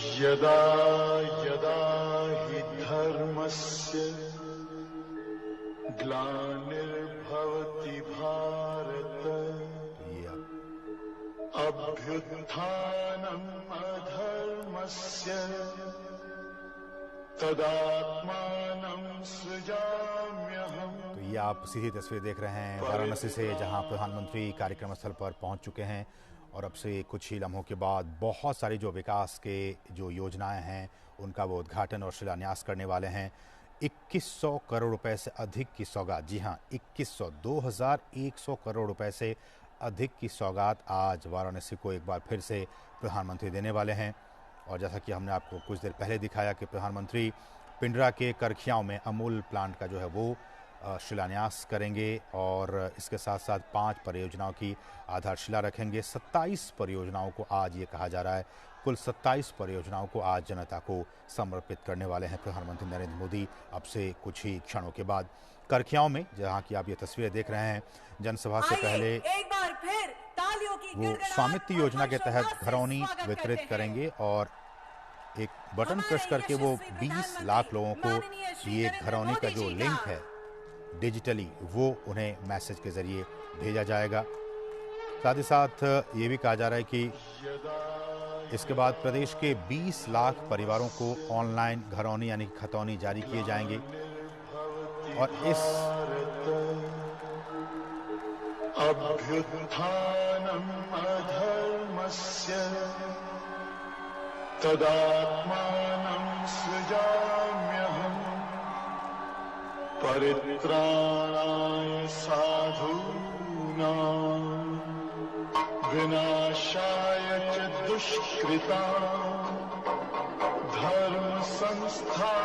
यदा यदा हि धर्मस्य ग्लानिर्भवति भारत अभ्युत्थानम् अधर्मस्य तदात्मानं सृजाम्यहम्। तो ये आप सीधी तस्वीर देख रहे हैं वाराणसी से, जहां प्रधानमंत्री कार्यक्रम स्थल पर पहुंच चुके हैं और अब से कुछ ही लम्हों के बाद बहुत सारी जो विकास के जो योजनाएं हैं उनका वो उद्घाटन और शिलान्यास करने वाले हैं। 2100 करोड़ रुपए से अधिक की सौगात, जी हां 2100 करोड़ रुपए से अधिक की सौगात आज वाराणसी को एक बार फिर से प्रधानमंत्री देने वाले हैं। और जैसा कि हमने आपको कुछ देर पहले दिखाया कि प्रधानमंत्री पिंडरा के करखियाओं में अमूल प्लांट का जो है वो शिलान्यास करेंगे और इसके साथ साथ 5 परियोजनाओं की आधारशिला रखेंगे। 27 परियोजनाओं को आज ये कहा जा रहा है, कुल 27 परियोजनाओं को आज जनता को समर्पित करने वाले हैं प्रधानमंत्री नरेंद्र मोदी अब से कुछ ही क्षणों के बाद। करखियाओं में जहां की आप ये तस्वीरें देख रहे हैं, जनसभा से पहले एक बार फिर तालियों की वो स्वामित्व योजना के तहत घरौनी वितरित करेंगे और एक बटन प्रेस करके वो 20 लाख लोगों को ये घरौनी का जो लिंक है डिजिटली वो उन्हें मैसेज के जरिए भेजा जाएगा। साथ ही साथ ये भी कहा जा रहा है कि इसके बाद प्रदेश के 20 लाख परिवारों को ऑनलाइन घरौनी यानी खतौनी जारी किए जाएंगे और इस अभ्युत्थानम् अधर्मस्य तदात्मानं सृजाम्यहम् परित्राणाय साधूनां विनाशाय च दुष्कृतां धर्म संस्थापनार्थाय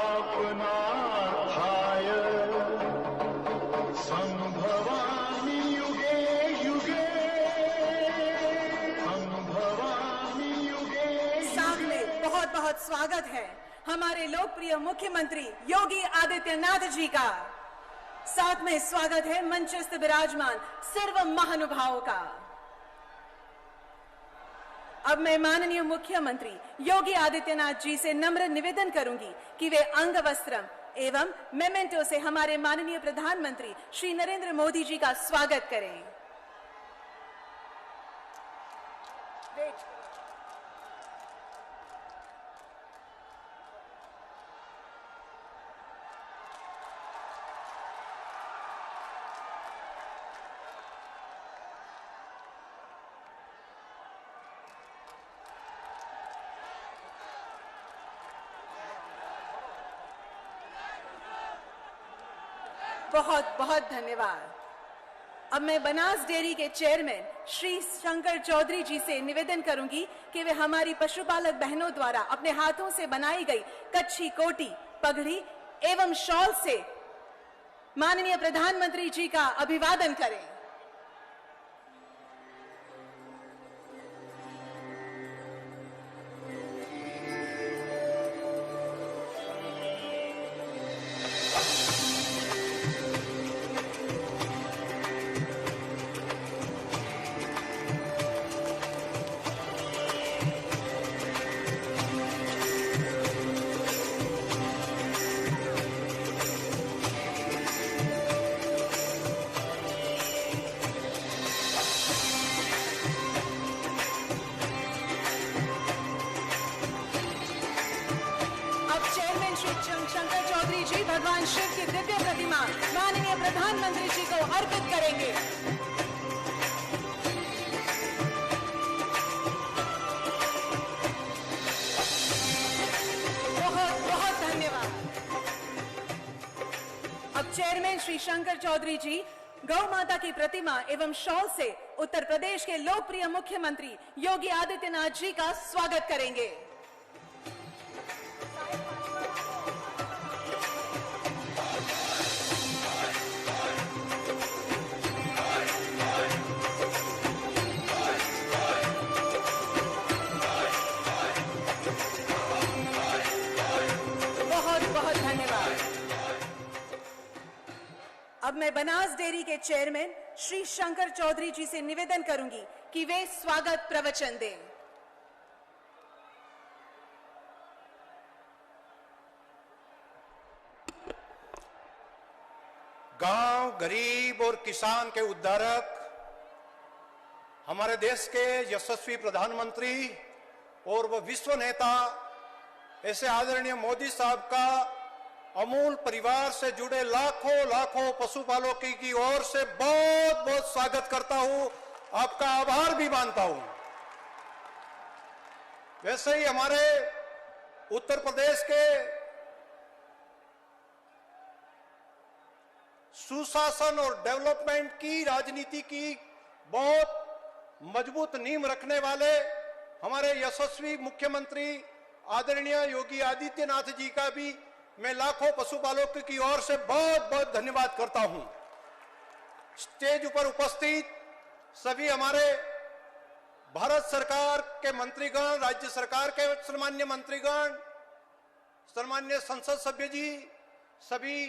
संभवामि युगे युगे संभवामि युगे। सामने बहुत बहुत स्वागत है हमारे लोकप्रिय मुख्यमंत्री योगी आदित्यनाथ जी का। साथ में स्वागत है मंचस्थ विराजमान सर्व महानुभावों का। अब मैं माननीय मुख्यमंत्री योगी आदित्यनाथ जी से नम्र निवेदन करूंगी कि वे अंग वस्त्रम एवं मेमेंटो से हमारे माननीय प्रधानमंत्री श्री नरेंद्र मोदी जी का स्वागत करें। बहुत बहुत धन्यवाद। अब मैं बनास डेयरी के चेयरमैन श्री शंकर चौधरी जी से निवेदन करूंगी कि वे हमारी पशुपालक बहनों द्वारा अपने हाथों से बनाई गई कच्छी कोटी, पगड़ी एवं शॉल से माननीय प्रधानमंत्री जी का अभिवादन करें। शंकर चौधरी जी भगवान शिव की दिव्य प्रतिमा माननीय प्रधानमंत्री जी को अर्पित करेंगे। बहुत बहुत धन्यवाद। अब चेयरमैन श्री शंकर चौधरी जी गौ माता की प्रतिमा एवं शॉल से उत्तर प्रदेश के लोकप्रिय मुख्यमंत्री योगी आदित्यनाथ जी का स्वागत करेंगे। अब मैं बनास डेयरी के चेयरमैन श्री शंकर चौधरी जी से निवेदन करूंगी कि वे स्वागत प्रवचन दें। गांव, गरीब और किसान के उद्धारक, हमारे देश के यशस्वी प्रधानमंत्री और वह विश्व नेता ऐसे आदरणीय मोदी साहब का अमूल परिवार से जुड़े लाखों लाखों पशुपालकों की ओर से बहुत बहुत स्वागत करता हूं, आपका आभार भी मानता हूं। वैसे ही हमारे उत्तर प्रदेश के सुशासन और डेवलपमेंट की राजनीति की बहुत मजबूत नींव रखने वाले हमारे यशस्वी मुख्यमंत्री आदरणीय योगी आदित्यनाथ जी का भी मैं लाखों पशुपालकों की ओर से बहुत बहुत धन्यवाद करता हूं। स्टेज पर उपस्थित सभी हमारे भारत सरकार के मंत्रीगण, राज्य सरकार के सम्मान्य मंत्रीगण, सम्मान्य संसद सभ्य जी, सभी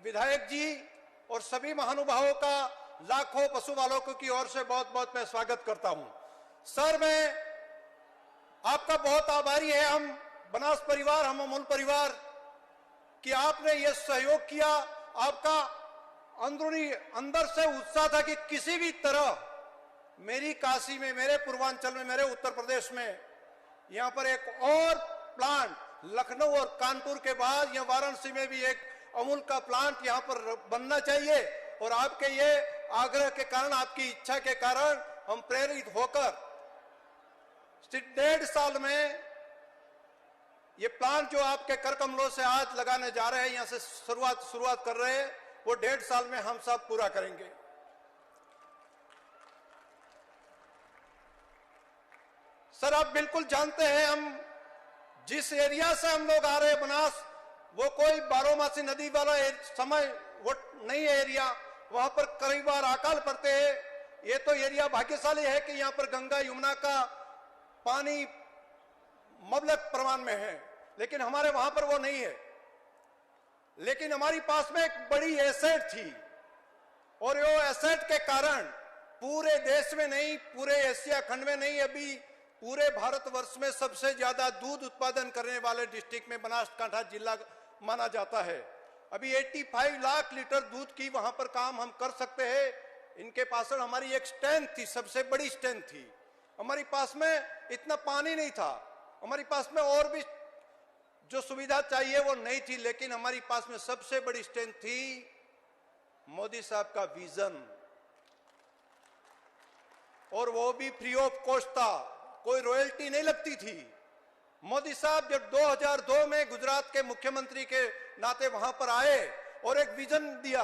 विधायक जी और सभी महानुभावों का लाखों पशुपालकों की ओर से बहुत बहुत मैं स्वागत करता हूं। सर, मैं आपका बहुत आभारी है, हम बनास परिवार, हम अमूल परिवार, कि आपने ये सहयोग किया। आपका अंदरूनी अंदर से उत्साह था कि किसी भी तरह मेरी काशी में, मेरे पूर्वांचल में, मेरे उत्तर प्रदेश में यहां पर एक और प्लांट, लखनऊ और कानपुर के बाद यहां वाराणसी में भी एक अमूल का प्लांट यहां पर बनना चाहिए। और आपके ये आग्रह के कारण, आपकी इच्छा के कारण हम प्रेरित होकर 1.5 साल में ये प्लांट जो आपके कर कमलों से आज लगाने जा रहे हैं, यहां से शुरुआत कर रहे हैं, वो 1.5 साल में हम सब पूरा करेंगे। सर, आप बिल्कुल जानते हैं हम जिस एरिया से हम लोग आ रहे हैं बनास, वो कोई बारोमासी नदी वाला समय वो नहीं है एरिया, वहां पर कई बार अकाल पड़ते हैं। ये तो एरिया भाग्यशाली है कि यहां पर गंगा यमुना का पानी मबलक प्रमाण में है, लेकिन हमारे वहां पर वो नहीं है। लेकिन हमारी पास में एक बड़ी एसेट थी और वो एसेट के कारण पूरे देश में नहीं, पूरे एशिया खंड में नहीं, अभी पूरे भारतवर्ष में सबसे ज्यादा दूध उत्पादन करने वाले डिस्ट्रिक्ट में बनासकांठा जिला माना जाता है। अभी 85 लाख लीटर दूध की वहां पर काम हम कर सकते हैं। इनके पास हमारी एक स्ट्रेंथ थी, सबसे बड़ी स्ट्रेंथ थी। हमारी पास में इतना पानी नहीं था, हमारी पास में और भी जो सुविधा चाहिए वो नहीं थी, लेकिन हमारी पास में सबसे बड़ी स्ट्रेंथ थी मोदी साहब का विजन, और वो भी फ्री ऑफ कॉस्ट था, कोई रॉयल्टी नहीं लगती थी। मोदी साहब जब 2002 में गुजरात के मुख्यमंत्री के नाते वहां पर आए और एक विजन दिया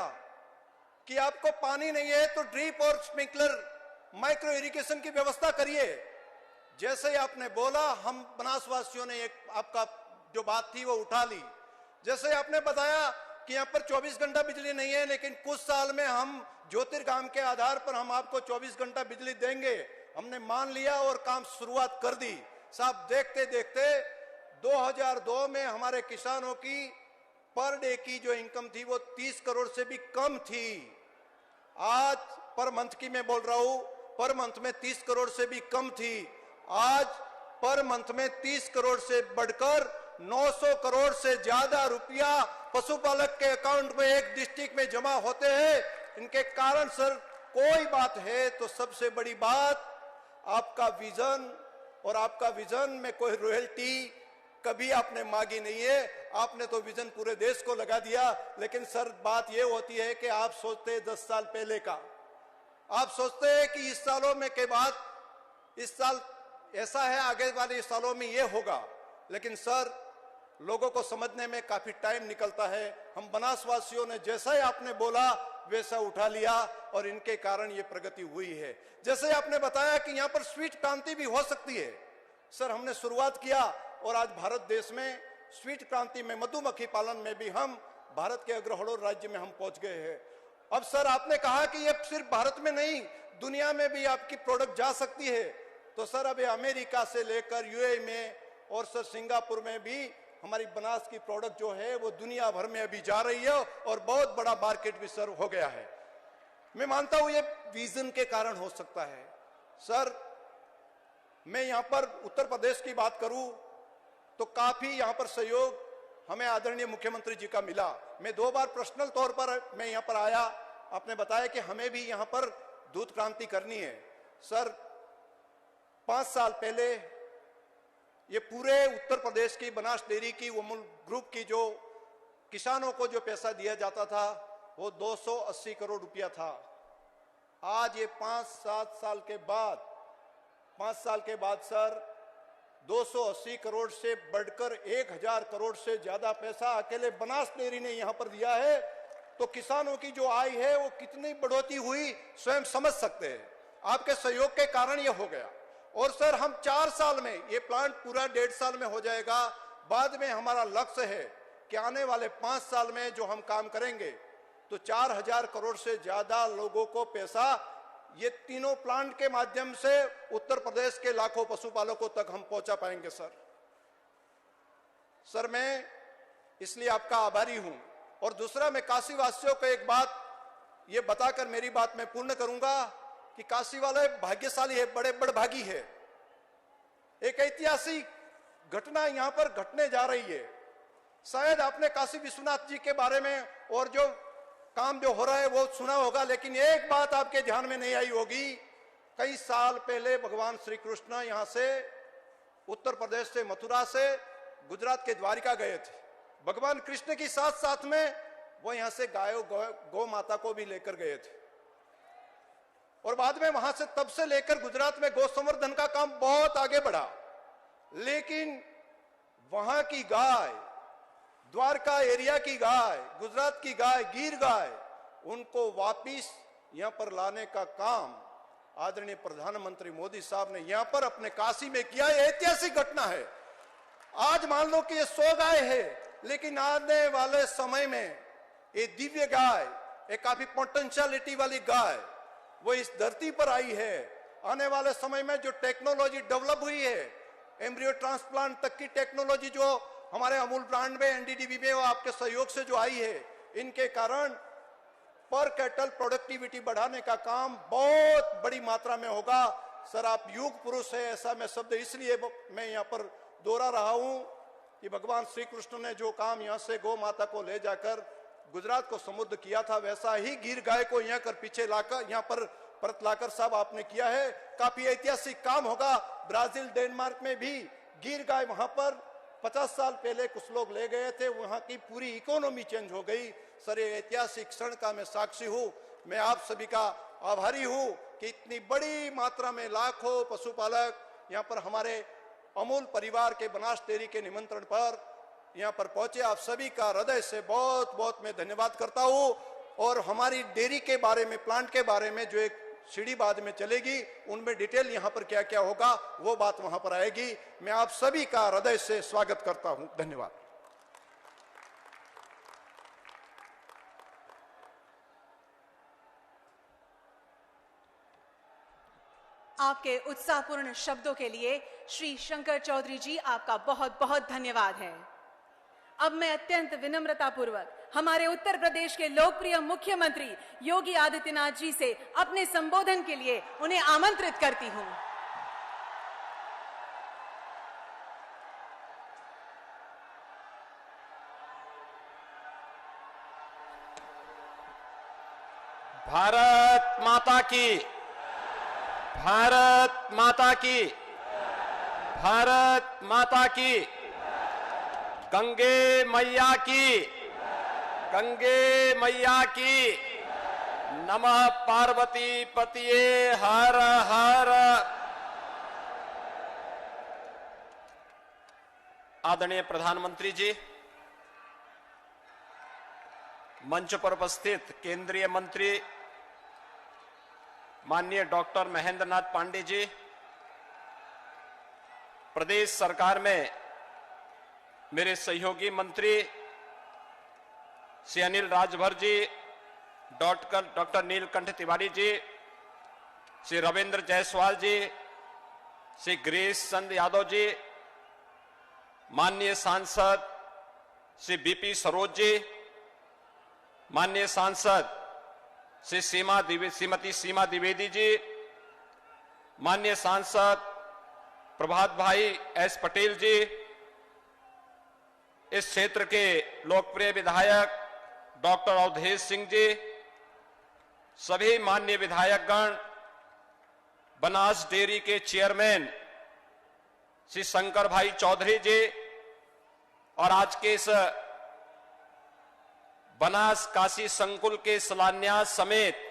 कि आपको पानी नहीं है तो ड्रिप और स्प्रिंकलर माइक्रो इरिगेशन की व्यवस्था करिए। जैसे ही आपने बोला, हम बनासवासियों ने एक आपका जो बात थी वो उठा ली। जैसे आपने बताया कि यहाँ पर 24 घंटा बिजली नहीं है, लेकिन कुछ साल में हम ज्योतिर्गाम के आधार पर हम आपको 24 घंटा बिजली देंगे, हमने मान लिया और काम शुरुआत कर दी। साहब, देखते देखते 2002 में हमारे किसानों की पर डे की जो इनकम थी वो 30 करोड़ से भी कम थी। आज पर मंथ की मैं बोल रहा हूं, पर मंथ में 30 करोड़ से भी कम थी। आज पर मंथ में 30 करोड़ से बढ़कर 900 करोड़ से ज्यादा रुपया पशुपालक के अकाउंट में एक डिस्ट्रिक्ट में जमा होते हैं। इनके कारण सर कोई बात है तो सबसे बड़ी बात आपका विजन, और आपका विजन में कोई रॉयल्टी कभी आपने मांगी नहीं है। आपने तो विजन पूरे देश को लगा दिया। लेकिन सर, बात यह होती है कि आप सोचते हैं 10 साल पहले का, आप सोचते हैं कि इस सालों में के बाद, इस साल ऐसा है, आगे वाले सालों में ये होगा। लेकिन सर, लोगों को समझने में काफी टाइम निकलता है। हम बनासवासियों ने जैसा ही आपने बोला वैसा उठा लिया और इनके कारण ये प्रगति हुई है। जैसे आपने बताया कि यहाँ पर स्वीट क्रांति भी हो सकती है। सर, हमने शुरुआत किया और आज भारत देश में स्वीट क्रांति में, मधुमक्खी पालन में भी हम भारत के अग्रहोड़ राज्य में हम पहुंच गए हैं। अब सर, आपने कहा कि ये सिर्फ भारत में नहीं, दुनिया में भी आपकी प्रोडक्ट जा सकती है। तो सर, अब अमेरिका से लेकर यूएई में और सर सिंगापुर में भी हमारी बनास की प्रोडक्ट जो है वो दुनिया भर में अभी जा रही है और बहुत बड़ा मार्केट भी सर हो गया है। मैं मानता हूं ये विजन के कारण हो सकता है। सर, मैं यहां पर उत्तर प्रदेश की बात करूं तो काफी यहां पर सहयोग हमें आदरणीय मुख्यमंत्री जी का मिला। मैं 2 बार पर्सनल तौर पर मैं यहाँ पर आया, आपने बताया कि हमें भी यहाँ पर दूध क्रांति करनी है। सर 5 साल पहले ये पूरे उत्तर प्रदेश की बनास डेयरी की अमूल ग्रुप की जो किसानों को जो पैसा दिया जाता था वो 280 करोड़ रुपया था। आज ये 5-7 साल के बाद 5 साल के बाद सर 280 करोड़ से बढ़कर 1000 करोड़ से ज्यादा पैसा अकेले बनास डेयरी ने यहां पर दिया है। तो किसानों की जो आय है वो कितनी बढ़ोतरी हुई स्वयं समझ सकते हैं। आपके सहयोग के कारण ये हो गया। और सर हम 4 साल में, ये प्लांट पूरा 1.5 साल में हो जाएगा। बाद में हमारा लक्ष्य है कि आने वाले 5 साल में जो हम काम करेंगे तो 4000 करोड़ से ज्यादा लोगों को पैसा ये तीनों प्लांट के माध्यम से उत्तर प्रदेश के लाखों पशुपालकों तक हम पहुंचा पाएंगे। सर मैं इसलिए आपका आभारी हूं। और दूसरा, मैं काशी वासियों को एक बात ये बताकर मेरी बात मैं पूर्ण करूंगा कि काशी वाले भाग्यशाली है, बड़े बड़भागी है। एक ऐतिहासिक घटना यहां पर घटने जा रही है। शायद आपने काशी विश्वनाथ जी के बारे में और जो काम जो हो रहा है वो सुना होगा, लेकिन एक बात आपके ध्यान में नहीं आई होगी। कई साल पहले भगवान श्री कृष्ण यहां से उत्तर प्रदेश से, मथुरा से गुजरात के द्वारिका गए थे। भगवान कृष्ण के साथ साथ में वो यहां से गौ माता को भी लेकर गए थे। और बाद में वहां से तब से लेकर गुजरात में गौ संवर्धन का काम बहुत आगे बढ़ा। लेकिन वहां की गाय, द्वारका एरिया की गाय, गुजरात की गाय, गिर गाय, उनको वापिस यहां पर लाने का काम आदरणीय प्रधानमंत्री मोदी साहब ने यहां पर अपने काशी में किया। यह ऐतिहासिक घटना है। आज मान लो कि ये 100 गाय है, लेकिन आने वाले समय में ये दिव्य गाय, एक काफी पोटेंशियलिटी वाली गाय, वो इस धरती पर आई है। आने वाले समय में जो टेक्नोलॉजी डेवलप हुई है, एम्ब्रियो ट्रांसप्लांट तक की टेक्नोलॉजी जो हमारे अमूल ब्रांड में, एनडीडीबी में वो आपके सहयोग से जो आई है, इनके कारण पर कैटल प्रोडक्टिविटी बढ़ाने का काम बहुत बड़ी मात्रा में होगा। सर आप युग पुरुष है, ऐसा मैं शब्द इसलिए मैं यहाँ पर दोहरा रहा हूं कि भगवान श्री कृष्ण ने जो काम यहाँ से गौ माता को ले जाकर गुजरात को समृद्ध किया था, वैसा ही गिर गाय को यहाँ कर पीछे लाकर यहाँ पर परत लाकर साहब आपने किया है। काफी ऐतिहासिक काम होगा। ब्राजील, डेनमार्क में भी गिर गाय वहां पर 50 साल पहले कुछ लोग ले गए थे, वहां की पूरी इकोनॉमी चेंज हो गई। सर ये ऐतिहासिक क्षण का मैं साक्षी हूं। मैं आप सभी का आभारी हूं कि इतनी बड़ी मात्रा में लाखों पशुपालक यहाँ पर हमारे अमूल परिवार के बनास डेयरी के निमंत्रण पर यहाँ पर पहुंचे। आप सभी का हृदय से बहुत बहुत मैं धन्यवाद करता हूं। और हमारी डेयरी के बारे में, प्लांट के बारे में जो एक सीढ़ी बाद में चलेगी, उनमें डिटेल यहाँ पर क्या क्या होगा वो बात वहां पर आएगी। मैं आप सभी का हृदय से स्वागत करता हूं। धन्यवाद। आपके उत्साहपूर्ण शब्दों के लिए श्री शंकर चौधरी जी आपका बहुत बहुत धन्यवाद है। अब मैं अत्यंत विनम्रता पूर्वक हमारे उत्तर प्रदेश के लोकप्रिय मुख्यमंत्री योगी आदित्यनाथ जी से अपने संबोधन के लिए उन्हें आमंत्रित करती हूं। भारत माता की, भारत माता की, भारत माता की, गंगे मैया की, गंगे मैया की, नमः पार्वती पतिये हर हर। आदरणीय प्रधानमंत्री जी, मंच पर उपस्थित केंद्रीय मंत्री माननीय डॉक्टर महेंद्र नाथ पांडे जी, प्रदेश सरकार में मेरे सहयोगी मंत्री श्री अनिल राजभर जी, डॉक्टर नीलकंठ तिवारी जी, श्री रविंद्र जायसवाल जी, श्री गिरीश चंद यादव जी, माननीय सांसद श्री बीपी सरोज जी, माननीय सांसद श्री श्रीमती सीमा द्विवेदी जी, माननीय सांसद प्रभात भाई एस पटेल जी, इस क्षेत्र के लोकप्रिय विधायक डॉक्टर अवधेश सिंह जी, सभी माननीय विधायकगण, बनास डेयरी के चेयरमैन श्री शंकर भाई चौधरी जी और आज के इस बनास काशी संकुल के शिलान्यास समेत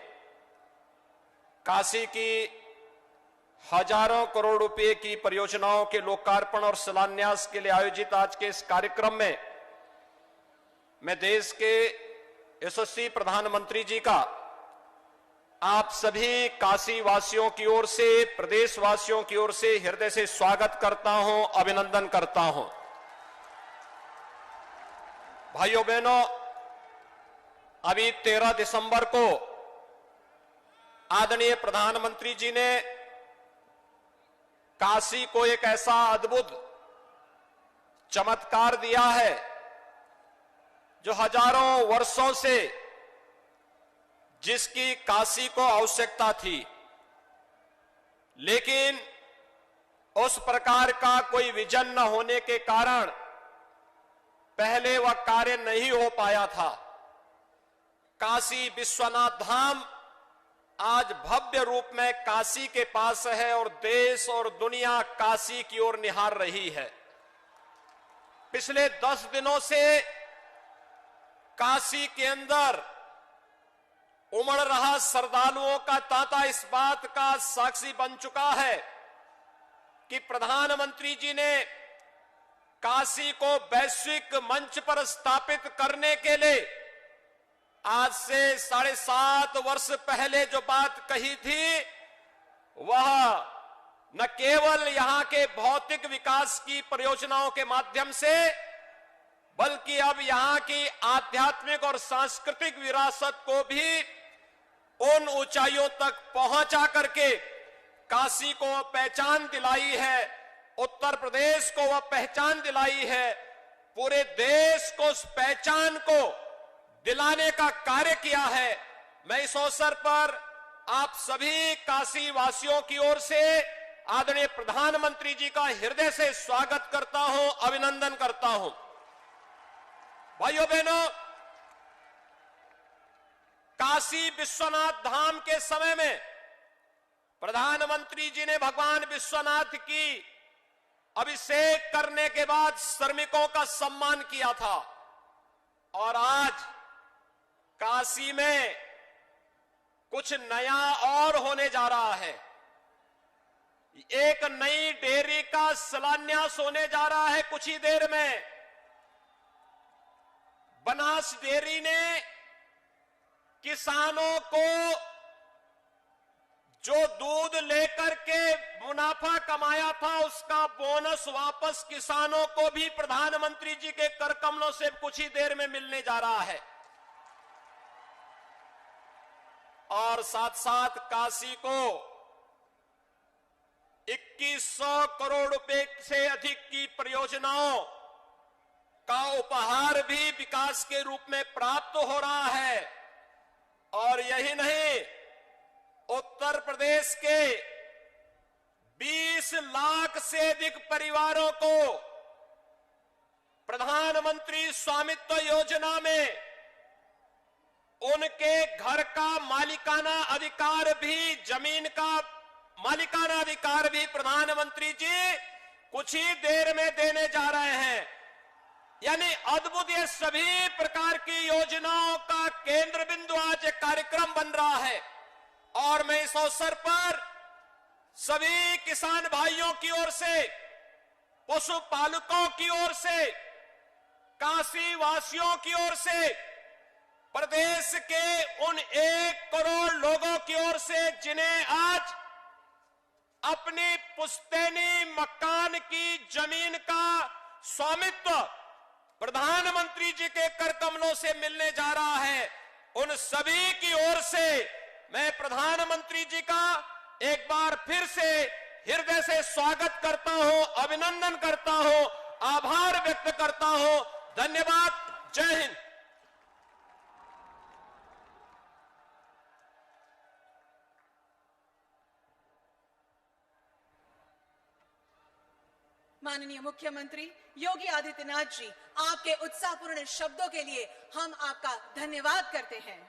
काशी की हजारों करोड़ रुपए की परियोजनाओं के लोकार्पण और शिलान्यास के लिए आयोजित आज के इस कार्यक्रम में मैं देश के यशस्वी प्रधानमंत्री जी का आप सभी काशी वासियों की ओर से, प्रदेशवासियों की ओर से हृदय से स्वागत करता हूं, अभिनंदन करता हूं। भाइयों बहनों, अभी 13 दिसंबर को आदरणीय प्रधानमंत्री जी ने काशी को एक ऐसा अद्भुत चमत्कार दिया है जो हजारों वर्षों से जिसकी काशी को आवश्यकता थी, लेकिन उस प्रकार का कोई विजन न होने के कारण पहले वह कार्य नहीं हो पाया था। काशी विश्वनाथ धाम आज भव्य रूप में काशी के पास है और देश और दुनिया काशी की ओर निहार रही है। पिछले 10 दिनों से काशी के अंदर उमड़ रहा श्रद्धालुओं का तांता इस बात का साक्षी बन चुका है कि प्रधानमंत्री जी ने काशी को वैश्विक मंच पर स्थापित करने के लिए आज से 7.5 वर्ष पहले जो बात कही थी, वह न केवल यहां के भौतिक विकास की परियोजनाओं के माध्यम से, बल्कि अब यहां की आध्यात्मिक और सांस्कृतिक विरासत को भी उन ऊंचाइयों तक पहुंचा करके काशी को वह पहचान दिलाई है, उत्तर प्रदेश को वह पहचान दिलाई है, पूरे देश को उस पहचान को दिलाने का कार्य किया है। मैं इस अवसर पर आप सभी काशी वासियों की ओर से आदरणीय प्रधानमंत्री जी का हृदय से स्वागत करता हूं, अभिनंदन करता हूं। भाइयों बहनों, काशी विश्वनाथ धाम के समय में प्रधानमंत्री जी ने भगवान विश्वनाथ की अभिषेक करने के बाद श्रमिकों का सम्मान किया था और आज काशी में कुछ नया और होने जा रहा है। एक नई डेयरी का शिलान्यास होने जा रहा है कुछ ही देर में। बनास डेयरी ने किसानों को जो दूध लेकर के मुनाफा कमाया था, उसका बोनस वापस किसानों को भी प्रधानमंत्री जी के कर कमलों से कुछ ही देर में मिलने जा रहा है। और साथ साथ काशी को 2100 करोड़ रुपए से अधिक की परियोजनाओं का उपहार भी विकास के रूप में प्राप्त हो रहा है। और यही नहीं, उत्तर प्रदेश के 20 लाख से अधिक परिवारों को प्रधानमंत्री स्वामित्व योजना में उनके घर का मालिकाना अधिकार भी, जमीन का मालिकाना अधिकार भी प्रधानमंत्री जी कुछ ही देर में देने जा रहे हैं। यानी अद्भुत ये सभी प्रकार की योजनाओं का केंद्र बिंदु आज एक कार्यक्रम बन रहा है। और मैं इस अवसर पर सभी किसान भाइयों की ओर से, पशुपालकों की ओर से, काशी वासियों की ओर से, प्रदेश के उन 1 करोड़ लोगों की ओर से जिन्हें आज अपनी पुश्तैनी मकान की जमीन का स्वामित्व प्रधानमंत्री जी के कर कमलों से मिलने जा रहा है, उन सभी की ओर से मैं प्रधानमंत्री जी का एक बार फिर से हृदय से स्वागत करता हूं, अभिनंदन करता हूं, आभार व्यक्त करता हूं। धन्यवाद। जय हिंद। माननीय मुख्यमंत्री योगी आदित्यनाथ जी, आपके उत्साहपूर्ण शब्दों के लिए हम आपका धन्यवाद करते हैं।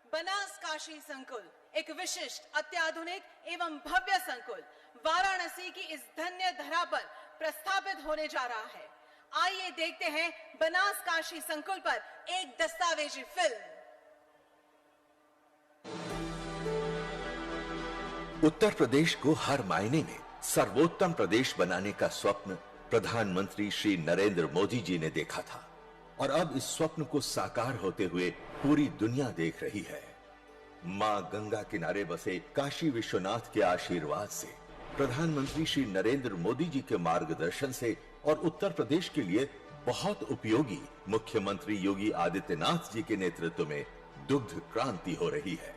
बनास काशी संकुल एक विशिष्ट, अत्याधुनिक एवं भव्य संकुल वाराणसी की इस धन्य धरा पर प्रस्थापित होने जा रहा है। आइए देखते हैं बनास काशी संकुल पर एक दस्तावेजी फिल्म। उत्तर प्रदेश को हर मायने में सर्वोत्तम प्रदेश बनाने का स्वप्न प्रधानमंत्री श्री नरेंद्र मोदी जी ने देखा था और अब इस स्वप्न को साकार होते हुए पूरी दुनिया देख रही है। मां गंगा किनारे बसे काशी विश्वनाथ के आशीर्वाद से, प्रधानमंत्री श्री नरेंद्र मोदी जी के मार्गदर्शन से और उत्तर प्रदेश के लिए बहुत उपयोगी मुख्यमंत्री योगी आदित्यनाथ जी के नेतृत्व में दुग्ध क्रांति हो रही है।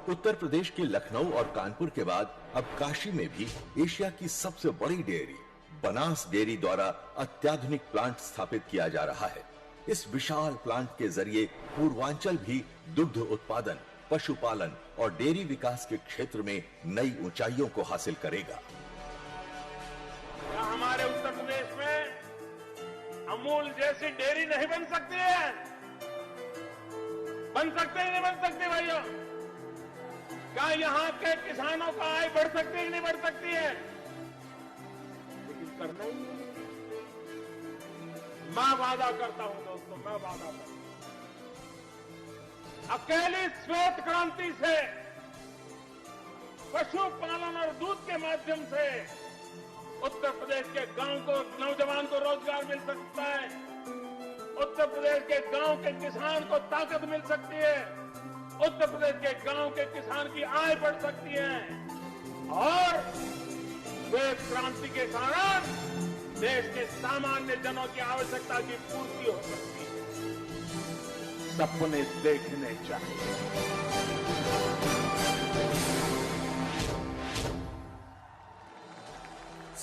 उत्तर प्रदेश के लखनऊ और कानपुर के बाद अब काशी में भी एशिया की सबसे बड़ी डेयरी बनास डेयरी द्वारा अत्याधुनिक प्लांट स्थापित किया जा रहा है। इस विशाल प्लांट के जरिए पूर्वांचल भी दुग्ध उत्पादन, पशुपालन और डेयरी विकास के क्षेत्र में नई ऊंचाइयों को हासिल करेगा। हमारे उत्तर प्रदेश में अमूल जैसी डेयरी नहीं बन सकती है? बन सकते ही नहीं बन सकती भाइयों? क्या यहाँ के किसानों का आय बढ़ सकती है कि नहीं बढ़ सकती है? लेकिन करना ही नहीं। मैं वादा करता हूं दोस्तों, मैं वादा करता हूं, अकेली श्वेत क्रांति से, पशुपालन और दूध के माध्यम से उत्तर प्रदेश के गांव को, नौजवान को रोजगार मिल सकता है। उत्तर प्रदेश के गांव के किसान को ताकत मिल सकती है। उत्तर प्रदेश के गांव के किसान की आय बढ़ सकती है और श्वेत क्रांति के कारण देश के सामान्य जनों की आवश्यकता की पूर्ति हो सकती है। सपने देखने चाहिए।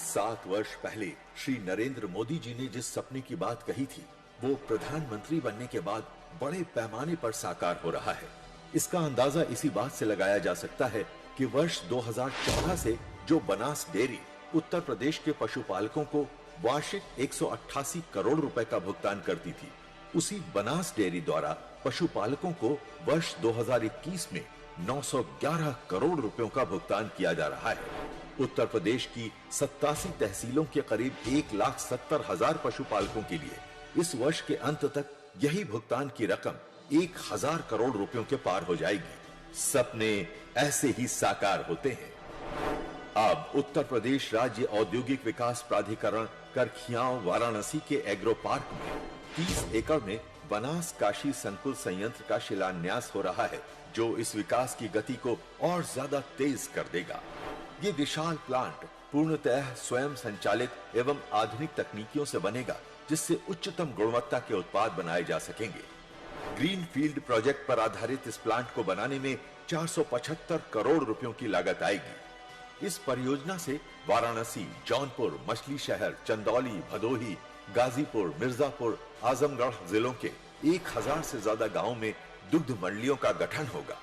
7 वर्ष पहले श्री नरेंद्र मोदी जी ने जिस सपने की बात कही थी, वो प्रधानमंत्री बनने के बाद बड़े पैमाने पर साकार हो रहा है। इसका अंदाजा इसी बात से लगाया जा सकता है कि वर्ष 2014 से जो बनास डेयरी उत्तर प्रदेश के पशुपालकों को वार्षिक 188 करोड़ रुपए का भुगतान करती थी, उसी बनास डेयरी द्वारा पशुपालकों को वर्ष 2021 में 911 करोड़ रुपयों का भुगतान किया जा रहा है। उत्तर प्रदेश की 87 तहसीलों के करीब 1,70,000 पशुपालकों के लिए इस वर्ष के अंत तक यही भुगतान की रकम 1,000 करोड़ रुपयों के पार हो जाएगी। सपने ऐसे ही साकार होते हैं। अब उत्तर प्रदेश राज्य औद्योगिक विकास प्राधिकरण करखियाव वाराणसी के एग्रो पार्क में 30 एकड़ में बनास काशी संकुल संयंत्र का शिलान्यास हो रहा है, जो इस विकास की गति को और ज्यादा तेज कर देगा। ये विशाल प्लांट पूर्णतः स्वयं संचालित एवं आधुनिक तकनीकियों से बनेगा, जिससे उच्चतम गुणवत्ता के उत्पाद बनाए जा सकेंगे। ग्रीन फील्ड प्रोजेक्ट पर आधारित इस प्लांट को बनाने में 475 करोड़ रुपयों की लागत आएगी। इस परियोजना से वाराणसी, जौनपुर, मछली शहर, चंदौली, भदोही, गाजीपुर, मिर्जापुर, आजमगढ़ जिलों के 1000 से ज्यादा गांवों में दुग्ध मंडियों का गठन होगा,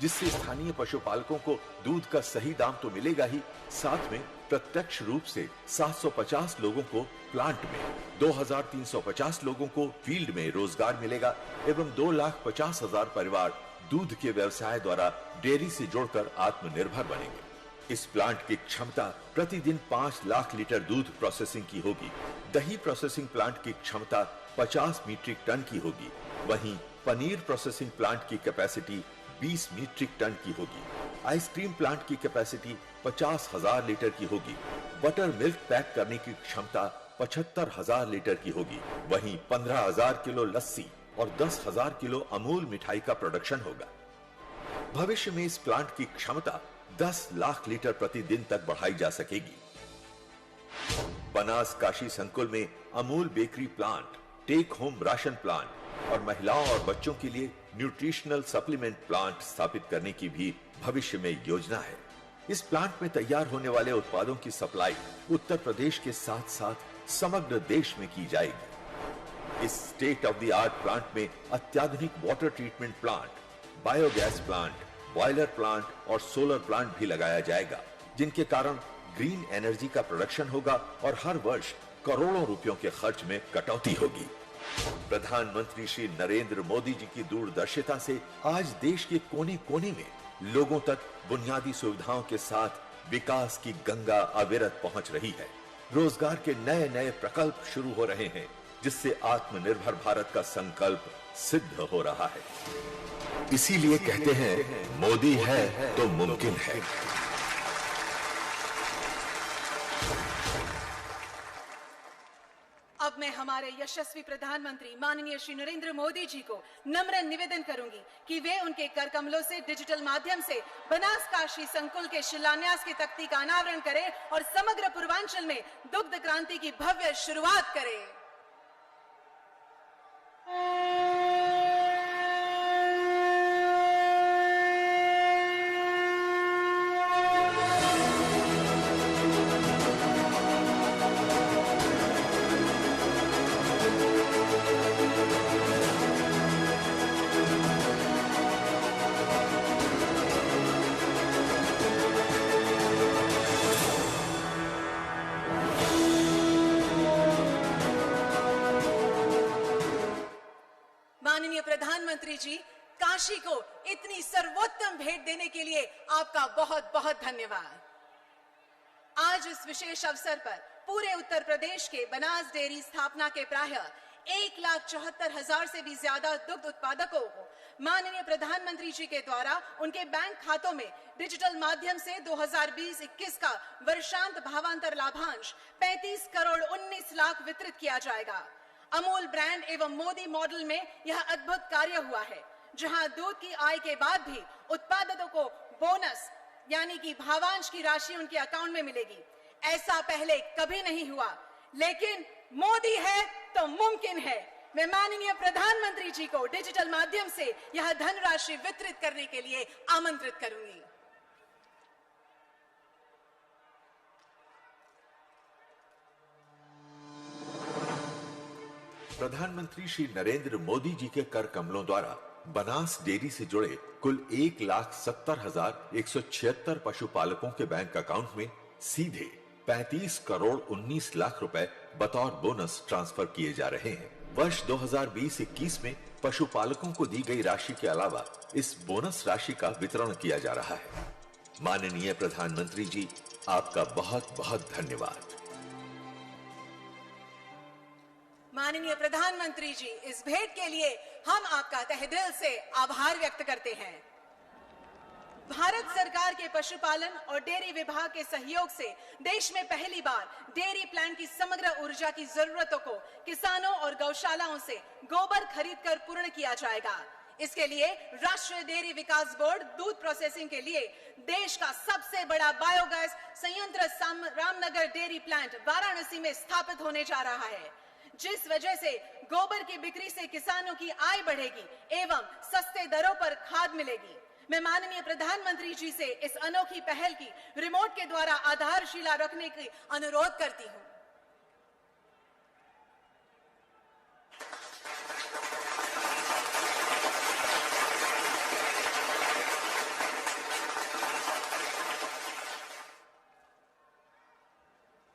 जिससे स्थानीय पशुपालकों को दूध का सही दाम तो मिलेगा ही, साथ में प्रत्यक्ष रूप से 750 लोगों को प्लांट में, 2350 लोगों को फील्ड में रोजगार मिलेगा एवं 2,50,000 परिवार दूध के व्यवसाय द्वारा डेयरी से जुड़कर आत्मनिर्भर बनेंगे। इस प्लांट की क्षमता प्रतिदिन 5 लाख लीटर दूध प्रोसेसिंग की होगी। दही प्रोसेसिंग प्लांट की क्षमता 50 मीट्रिक टन की होगी। वहीं पनीर प्रोसेसिंग प्लांट की कैपेसिटी 20 मीट्रिक टन की होगी। आइसक्रीम प्लांट की कैपेसिटी 50,000 लीटर की होगी। बटर मिल्क पैक करने की क्षमता 75,000 लीटर की होगी। वहीं 15,000 किलो लस्सी और 10,000 किलो अमूल मिठाई का प्रोडक्शन होगा। भविष्य में इस प्लांट की क्षमता 10 लाख लीटर प्रतिदिन तक बढ़ाई जा सकेगी। बनास काशी संकुल में Amul bakery plant, take home ration plant और महिलाओं और बच्चों के लिए न्यूट्रिशनल सप्लीमेंट प्लांट स्थापित करने की भी भविष्य में योजना है। इस प्लांट में तैयार होने वाले उत्पादों की सप्लाई उत्तर प्रदेश के साथ साथ समग्र देश में की जाएगी। इस state of the art plant में अत्याधुनिक water treatment plant, biogas plant, boiler plant और सोलर प्लांट भी लगाया जाएगा, जिनके कारण ग्रीन एनर्जी का प्रोडक्शन होगा और हर वर्ष करोड़ों रुपयों के खर्च में कटौती होगी। प्रधानमंत्री श्री नरेंद्र मोदी जी की दूरदर्शिता से आज देश के कोने कोने में लोगों तक बुनियादी सुविधाओं के साथ विकास की गंगा अविरत पहुंच रही है। रोजगार के नए नए प्रकल्प शुरू हो रहे हैं, जिससे आत्मनिर्भर भारत का संकल्प सिद्ध हो रहा है। इसीलिए कहते हैं, मोदी है तो मुमकिन है। अब मैं हमारे यशस्वी प्रधानमंत्री माननीय श्री नरेंद्र मोदी जी को नम्र निवेदन करूंगी कि वे उनके कर कमलों से डिजिटल माध्यम से बनास काशी संकुल के शिलान्यास की तख्ती का अनावरण करें और समग्र पूर्वांचल में दुग्ध क्रांति की भव्य शुरुआत करें। माननीय प्रधानमंत्री जी, काशी को इतनी सर्वोत्तम भेंट देने के लिए आपका बहुत बहुत धन्यवाद। आज इस विशेष अवसर पर पूरे उत्तर प्रदेश के बनास डेयरी स्थापना के प्रायः 1,74,000 से भी ज्यादा दुग्ध उत्पादकों को माननीय प्रधानमंत्री जी के द्वारा उनके बैंक खातों में डिजिटल माध्यम से 2020-21 का वर्षांत भावांतर लाभांश 35 करोड़ 19 लाख वितरित किया जाएगा। अमूल ब्रांड एवं मोदी मॉडल में यह अद्भुत कार्य हुआ है, जहां दूध की आय के बाद भी उत्पादकों को बोनस यानी कि भावांश की राशि उनके अकाउंट में मिलेगी। ऐसा पहले कभी नहीं हुआ, लेकिन मोदी है तो मुमकिन है। मैं माननीय प्रधानमंत्री जी को डिजिटल माध्यम से यह धनराशि वितरित करने के लिए आमंत्रित करूंगी। प्रधानमंत्री श्री नरेंद्र मोदी जी के कर कमलों द्वारा बनास डेयरी से जुड़े कुल 1,70,176 पशुपालकों के बैंक अकाउंट में सीधे 35 करोड़ 19 लाख रुपए बतौर बोनस ट्रांसफर किए जा रहे हैं। वर्ष 2020-21 में पशुपालकों को दी गई राशि के अलावा इस बोनस राशि का वितरण किया जा रहा है। माननीय प्रधानमंत्री जी, आपका बहुत बहुत धन्यवाद। माननीय प्रधानमंत्री जी, इस भेंट के लिए हम आपका तहे दिल से आभार व्यक्त करते हैं। भारत सरकार के पशुपालन और डेयरी विभाग के सहयोग से देश में पहली बार डेयरी प्लांट की समग्र ऊर्जा की जरूरतों को किसानों और गौशालाओं से गोबर खरीदकर पूर्ण किया जाएगा। इसके लिए राष्ट्रीय डेयरी विकास बोर्ड दूध प्रोसेसिंग के लिए देश का सबसे बड़ा बायोगैस संयंत्र रामनगर डेयरी प्लांट वाराणसी में स्थापित होने जा रहा है, जिस वजह से गोबर की बिक्री से किसानों की आय बढ़ेगी एवं सस्ते दरों पर खाद मिलेगी। मैं माननीय प्रधानमंत्री जी से इस अनोखी पहल की रिमोट के द्वारा आधारशिला रखने की अनुरोध करती हूं।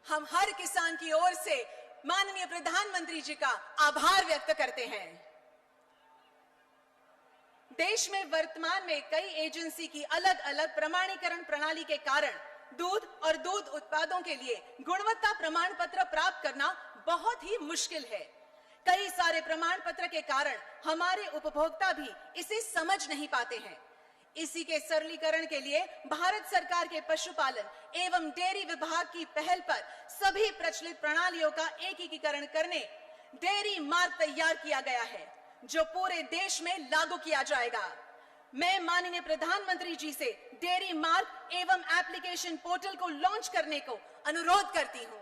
हम हर किसान की ओर से माननीय प्रधानमंत्री जी का आभार व्यक्त करते हैं। देश में वर्तमान में कई एजेंसी की अलग अलग प्रमाणीकरण प्रणाली के कारण दूध और दूध उत्पादों के लिए गुणवत्ता प्रमाण पत्र प्राप्त करना बहुत ही मुश्किल है। कई सारे प्रमाण पत्र के कारण हमारे उपभोक्ता भी इसे समझ नहीं पाते हैं। इसी के सरलीकरण के लिए भारत सरकार के पशुपालन एवं डेयरी विभाग की पहल पर सभी प्रचलित प्रणालियों का एकीकरण करने डेयरी मार्ग तैयार किया गया है, जो पूरे देश में लागू किया जाएगा। मैं माननीय प्रधानमंत्री जी से डेयरी मार्ग एवं एप्लीकेशन पोर्टल को लॉन्च करने को अनुरोध करती हूं।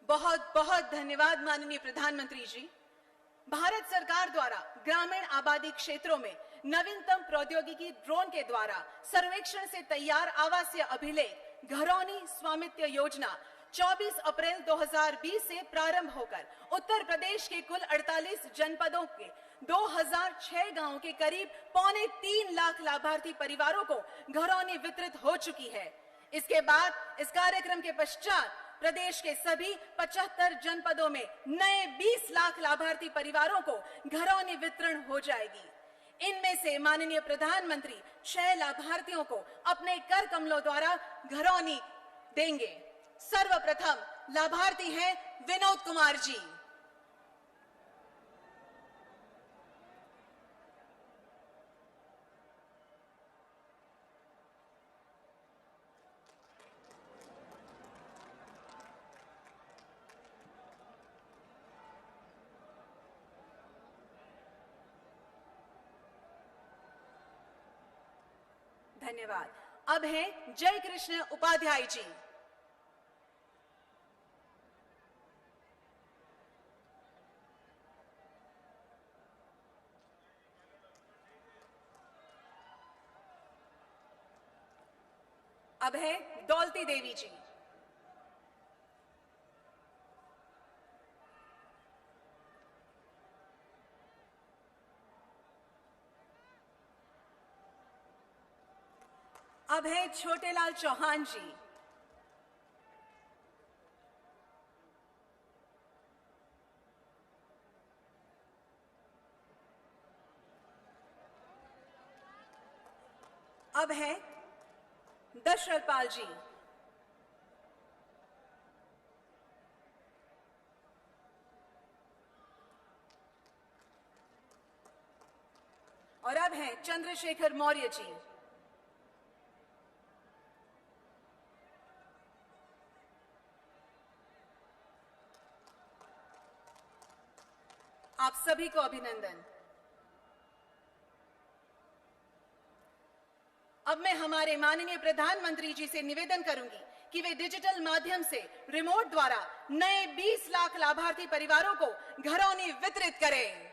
बहुत बहुत धन्यवाद माननीय प्रधानमंत्री जी। भारत सरकार द्वारा ग्रामीण आबादी क्षेत्रों में नवीनतम प्रौद्योगिकी ड्रोन के द्वारा सर्वेक्षण से तैयार आवासीय अभिलेख घरौनी स्वामित्व योजना 24 अप्रैल 2020 से प्रारंभ होकर उत्तर प्रदेश के कुल 48 जनपदों के 2006 गांवों के करीब 2.25 लाख लाभार्थी परिवारों को घरौनी वितरित हो चुकी है। इसके बाद इस कार्यक्रम के पश्चात प्रदेश के सभी 75 जनपदों में नए 20 लाख लाभार्थी परिवारों को घरौनी वितरण हो जाएगी। इनमें से माननीय प्रधानमंत्री 6 लाभार्थियों को अपने कर कमलों द्वारा घरौनी देंगे। सर्वप्रथम लाभार्थी हैं विनोद कुमार जी। धन्यवाद। अब हैं जय कृष्ण उपाध्याय जी। अब है दौलती देवी जी। अब है छोटेलाल चौहान जी। अब है दशरथ पाल जी। और अब है चंद्रशेखर मौर्य जी। आप सभी को अभिनंदन। अब मैं हमारे माननीय प्रधानमंत्री जी से निवेदन करूंगी कि वे डिजिटल माध्यम से रिमोट द्वारा नए 20 लाख लाभार्थी परिवारों को घरौनी वितरित करें।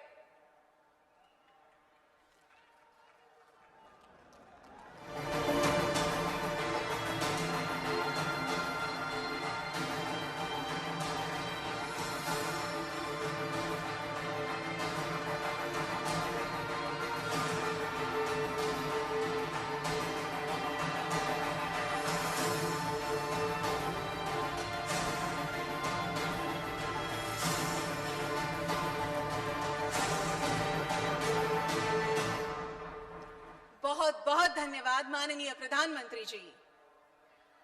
बहुत बहुत धन्यवाद माननीय प्रधानमंत्री जी।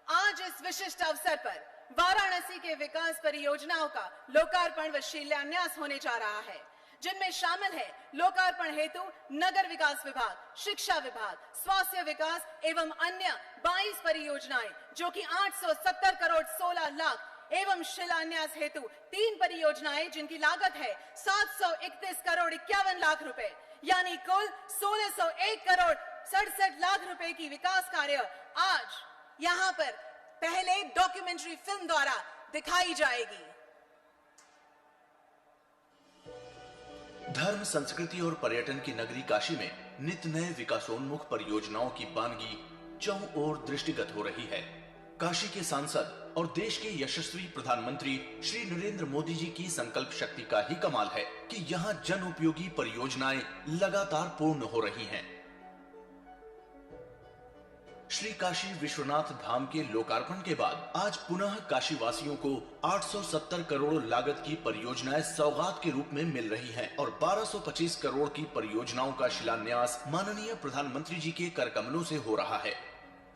आज इस विशिष्ट अवसर पर वाराणसी के विकास परियोजनाओं का लोकार्पण व शिलान्यास होने जा रहा है, जिनमें शामिल है लोकार्पण हेतु नगर विकास विभाग, शिक्षा विभाग, स्वास्थ्य विकास एवं अन्य 22 परियोजनाएं जो कि 870 करोड़ 16 लाख एवं शिलान्यास हेतु 3 परियोजनाएं जिनकी लागत है 731 करोड़ 51 लाख रुपए, यानी कुल 1601 करोड़ 67 लाख रुपए की विकास कार्य आज यहाँ पर पहले डॉक्यूमेंट्री फिल्म द्वारा दिखाई जाएगी। धर्म, संस्कृति और पर्यटन की नगरी काशी में नित्य नए विकासोन्मुख परियोजनाओं की बानगी चौं ओर दृष्टिगत हो रही है। काशी के सांसद और देश के यशस्वी प्रधानमंत्री श्री नरेंद्र मोदी जी की संकल्प शक्ति का ही कमाल है कि यहाँ जन उपयोगी परियोजनाएं लगातार पूर्ण हो रही हैं। श्री काशी विश्वनाथ धाम के लोकार्पण के बाद आज पुनः काशी वासियों को 870 करोड़ लागत की परियोजनाएं सौगात के रूप में मिल रही हैं और 1225 करोड़ की परियोजनाओं का शिलान्यास माननीय प्रधानमंत्री जी के कर कमलों से हो रहा है।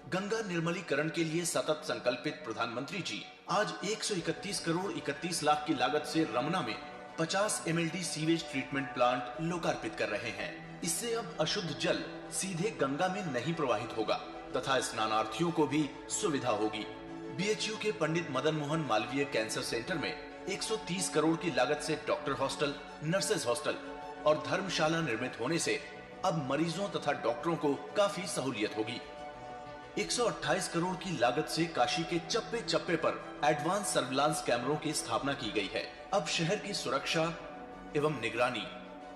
गंगा निर्मलीकरण के लिए सतत संकल्पित प्रधानमंत्री जी आज 131 करोड़ 31 लाख की लागत से रमना में 50 MLD सीवेज ट्रीटमेंट प्लांट लोकार्पित कर रहे हैं। इससे अब अशुद्ध जल सीधे गंगा में नहीं प्रवाहित होगा तथा स्नानार्थियों को भी सुविधा होगी। BHU के पंडित मदन मोहन मालवीय कैंसर सेंटर में 130 करोड़ की लागत से डॉक्टर हॉस्टल, नर्सेज हॉस्टल और धर्मशाला निर्मित होने से अब मरीजों तथा डॉक्टरों को काफी सहूलियत होगी। 128 करोड़ की लागत से काशी के चप्पे चप्पे पर एडवांस सर्विलांस कैमरों की स्थापना की गई है। अब शहर की सुरक्षा एवं निगरानी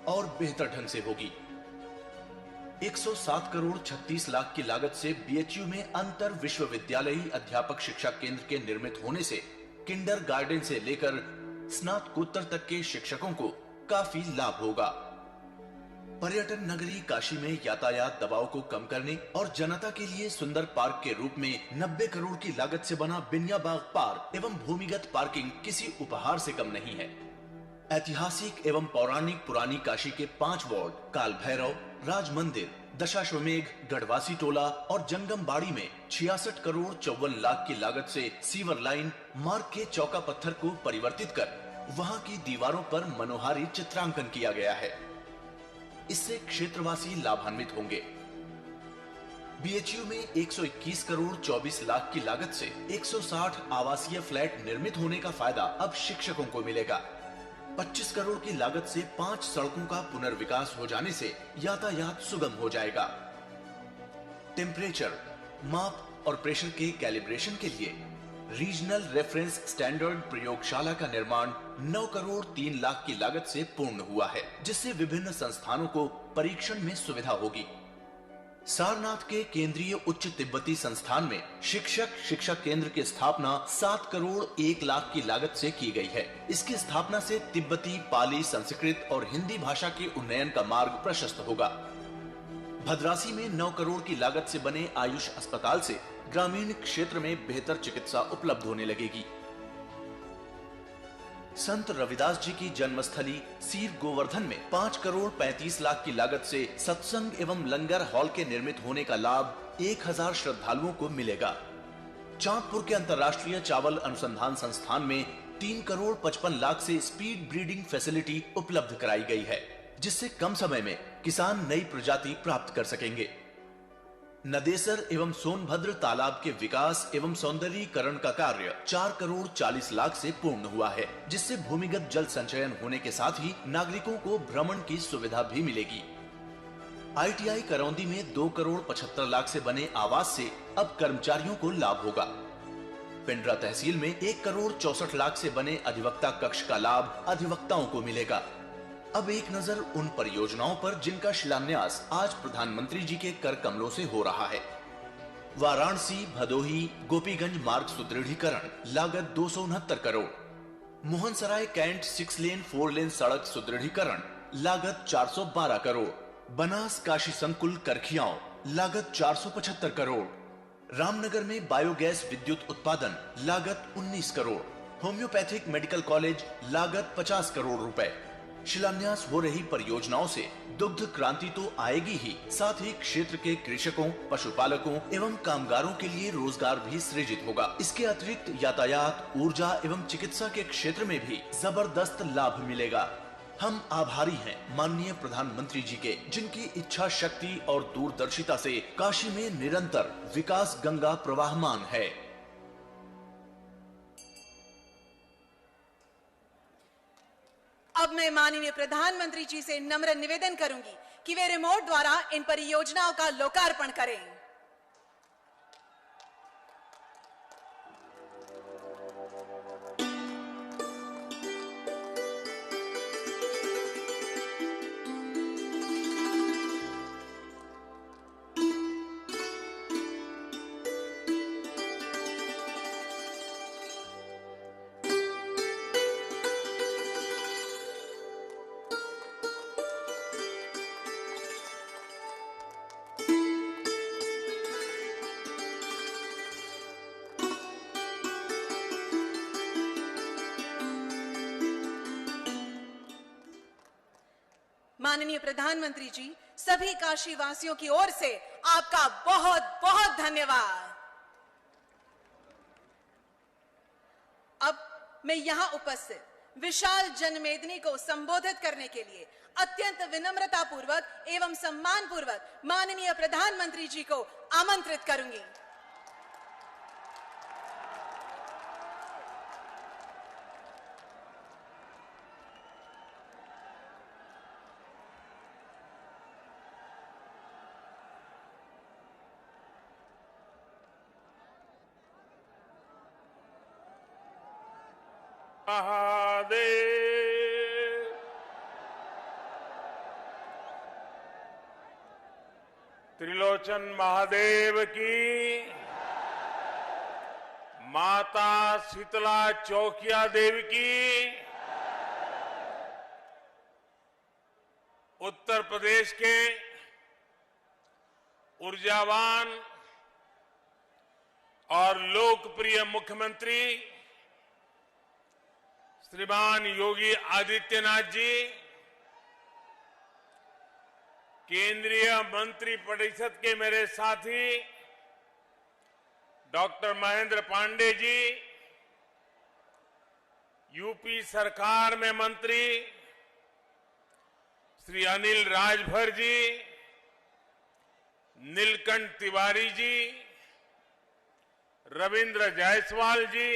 और बेहतर ढंग से होगी। 107 करोड़ 36 लाख की लागत से बीएचयू में अंतर विश्वविद्यालयी अध्यापक शिक्षा केंद्र के निर्मित होने से किंडर गार्डन से लेकर स्नातकोत्तर तक के शिक्षकों को काफी लाभ होगा। पर्यटन नगरी काशी में यातायात दबाव को कम करने और जनता के लिए सुंदर पार्क के रूप में 90 करोड़ की लागत से बना बिन्या बाग पार्क एवं भूमिगत पार्किंग किसी उपहार से कम नहीं है। ऐतिहासिक एवं पौराणिक पुरानी काशी के 5 वार्ड काल भैरव, राज मंदिर, दशाश्वमेघ, गढ़वासी टोला और जंगम बाड़ी में 66 करोड़ 54 लाख की लागत से सीवर लाइन मार्ग के चौका पत्थर को परिवर्तित कर वहां की दीवारों पर मनोहारी चित्रांकन किया गया है। इससे क्षेत्रवासी लाभान्वित होंगे। बीएचयू में 121 करोड़ 24 लाख की लागत से 160 आवासीय फ्लैट निर्मित होने का फायदा अब शिक्षकों को मिलेगा। 25 करोड़ की लागत से 5 सड़कों का पुनर्विकास हो जाने से यातायात सुगम हो जाएगा। टेम्परेचर, माप और प्रेशर के कैलिब्रेशन के लिए रीजनल रेफरेंस स्टैंडर्ड प्रयोगशाला का निर्माण 9 करोड़ 3 लाख की लागत से पूर्ण हुआ है, जिससे विभिन्न संस्थानों को परीक्षण में सुविधा होगी। सारनाथ के केंद्रीय उच्च तिब्बती संस्थान में शिक्षा केंद्र की स्थापना 7 करोड़ 1 लाख की लागत से की गई है। इसकी स्थापना से तिब्बती, पाली, संस्कृत और हिंदी भाषा के उन्नयन का मार्ग प्रशस्त होगा। भद्रासी में 9 करोड़ की लागत से बने आयुष अस्पताल से ग्रामीण क्षेत्र में बेहतर चिकित्सा उपलब्ध होने लगेगी। संत रविदास जी की जन्मस्थली सीर गोवर्धन में 5 करोड़ 35 लाख की लागत से सत्संग एवं लंगर हॉल के निर्मित होने का लाभ 1000 श्रद्धालुओं को मिलेगा। चांदपुर के अंतर्राष्ट्रीय चावल अनुसंधान संस्थान में 3 करोड़ 55 लाख से स्पीड ब्रीडिंग फैसिलिटी उपलब्ध कराई गई है, जिससे कम समय में किसान नई प्रजाति प्राप्त कर सकेंगे। नदेसर एवं सोनभद्र तालाब के विकास एवं सौंदर्यीकरण का कार्य 4 करोड़ 40 लाख से पूर्ण हुआ है, जिससे भूमिगत जल संचयन होने के साथ ही नागरिकों को भ्रमण की सुविधा भी मिलेगी। आईटीआई करौंदी में 2 करोड़ 75 लाख से बने आवास से अब कर्मचारियों को लाभ होगा। पिंडरा तहसील में 1 करोड़ 64 लाख से बने अधिवक्ता कक्ष का लाभ अधिवक्ताओं को मिलेगा। अब एक नजर उन परियोजनाओं पर जिनका शिलान्यास आज प्रधानमंत्री जी के कर कमलों से हो रहा है। वाराणसी भदोही गोपीगंज मार्ग सुदृढ़ीकरण लागत 269 करोड़, मोहनसराय कैंट 6 लेन 4 लेन सड़क सुदृढ़ीकरण लागत 412 करोड़, बनास काशी संकुल करखियाओं लागत 475 करोड़, रामनगर में बायोगैस विद्युत उत्पादन लागत 19 करोड़, होम्योपैथिक मेडिकल कॉलेज लागत 50 करोड़ रुपए। शिलान्यास हो रही परियोजनाओं से दुग्ध क्रांति तो आएगी ही, साथ ही क्षेत्र के कृषकों, पशुपालकों एवं कामगारों के लिए रोजगार भी सृजित होगा। इसके अतिरिक्त यातायात, ऊर्जा एवं चिकित्सा के क्षेत्र में भी जबरदस्त लाभ मिलेगा। हम आभारी हैं माननीय प्रधानमंत्री जी के, जिनकी इच्छा शक्ति और दूरदर्शिता से काशी में निरंतर विकास गंगा प्रवाहमान है। अब मैं माननीय प्रधानमंत्री जी से नम्र निवेदन करूंगी कि वे रिमोट द्वारा इन परियोजनाओं का लोकार्पण करें। माननीय प्रधानमंत्री जी, सभी काशी वासियों की ओर से आपका बहुत बहुत धन्यवाद। अब मैं यहां उपस्थित विशाल जनमेदिनी को संबोधित करने के लिए अत्यंत विनम्रता पूर्वक एवं सम्मान पूर्वक माननीय प्रधानमंत्री जी को आमंत्रित करूंगी। महादेव। त्रिलोचन महादेव की, माता शीतला चौकिया देवी की, उत्तर प्रदेश के ऊर्जावान और लोकप्रिय मुख्यमंत्री श्रीमान योगी आदित्यनाथ जी, केंद्रीय मंत्रिपरिषद के मेरे साथी डॉक्टर महेंद्र पांडे जी, यूपी सरकार में मंत्री श्री अनिल राजभर जी, नीलकंठ तिवारी जी, रविंद्र जायसवाल जी,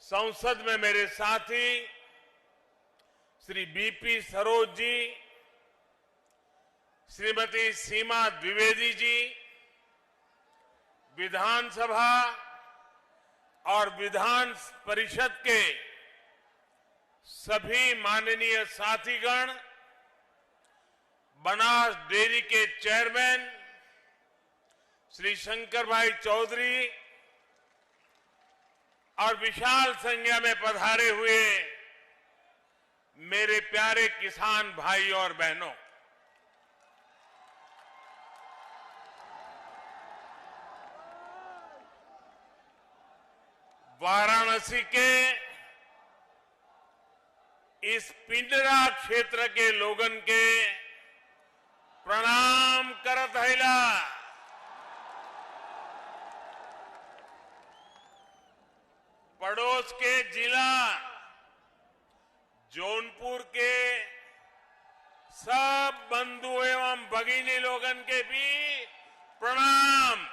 संसद में मेरे साथी श्री बीपी सरोज जी, श्रीमती सीमा द्विवेदी जी, विधानसभा और विधान परिषद के सभी माननीय साथीगण, बनास डेयरी के चेयरमैन श्री शंकर भाई चौधरी और विशाल संख्या में पधारे हुए मेरे प्यारे किसान भाई और बहनों, वाराणसी के इस पिंडरा क्षेत्र के लोगन के प्रणाम करत हैला। पड़ोस के जिला जौनपुर के सब बंधु एवं भगिनी लोगन के भी प्रणाम।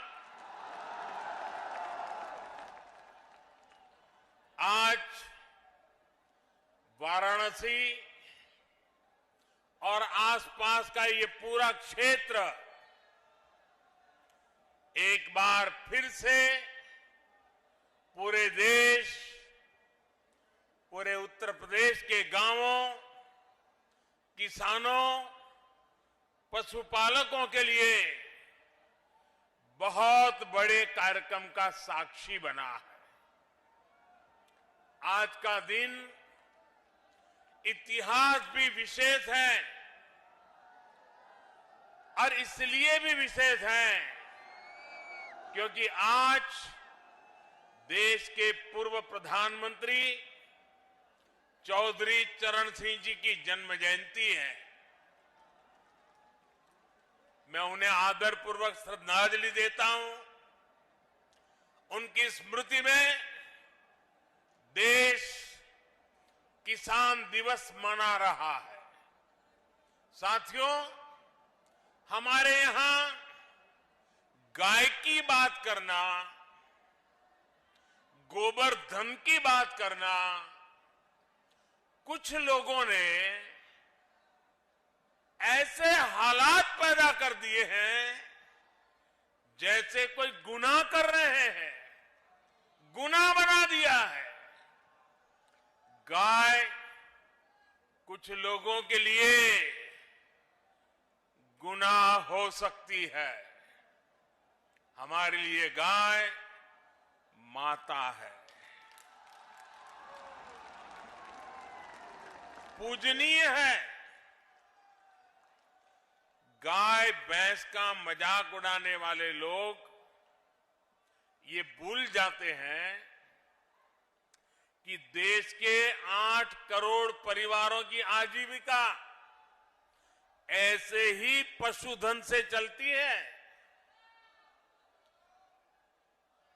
आज वाराणसी और आसपास का ये पूरा क्षेत्र एक बार फिर से पूरे देश, पूरे उत्तर प्रदेश के गांवों, किसानों, पशुपालकों के लिए बहुत बड़े कार्यक्रम का साक्षी बना है। आज का दिन इतिहास भी विशेष है और इसलिए भी विशेष है क्योंकि आज देश के पूर्व प्रधानमंत्री चौधरी चरण सिंह जी की जन्म जयंती है। मैं उन्हें आदरपूर्वक श्रद्धांजलि देता हूं। उनकी स्मृति में देश किसान दिवस मना रहा है। साथियों, हमारे यहां गाय की बात करना, गोबर धन की बात करना, कुछ लोगों ने ऐसे हालात पैदा कर दिए हैं जैसे कोई गुनाह कर रहे हैं, गुनाह बना दिया है। गाय कुछ लोगों के लिए गुनाह हो सकती है, हमारे लिए गाय माता है, पूजनीय है। गाय भैंस का मजाक उड़ाने वाले लोग ये भूल जाते हैं कि देश के 8 करोड़ परिवारों की आजीविका ऐसे ही पशुधन से चलती है।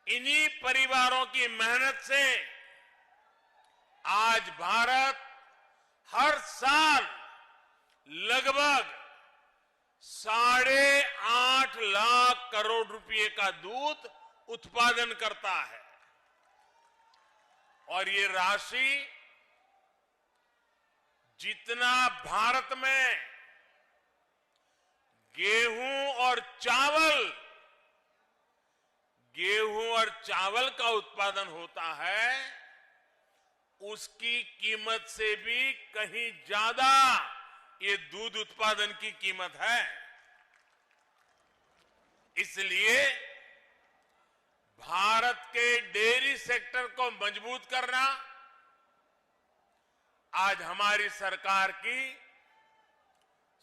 इन्हीं परिवारों की मेहनत से आज भारत हर साल लगभग 8.5 लाख करोड़ रुपए का दूध उत्पादन करता है और ये राशि जितना भारत में गेहूं और चावल का उत्पादन होता है, उसकी कीमत से भी कहीं ज्यादा ये दूध उत्पादन की कीमत है। इसलिए भारत के डेयरी सेक्टर को मजबूत करना आज हमारी सरकार की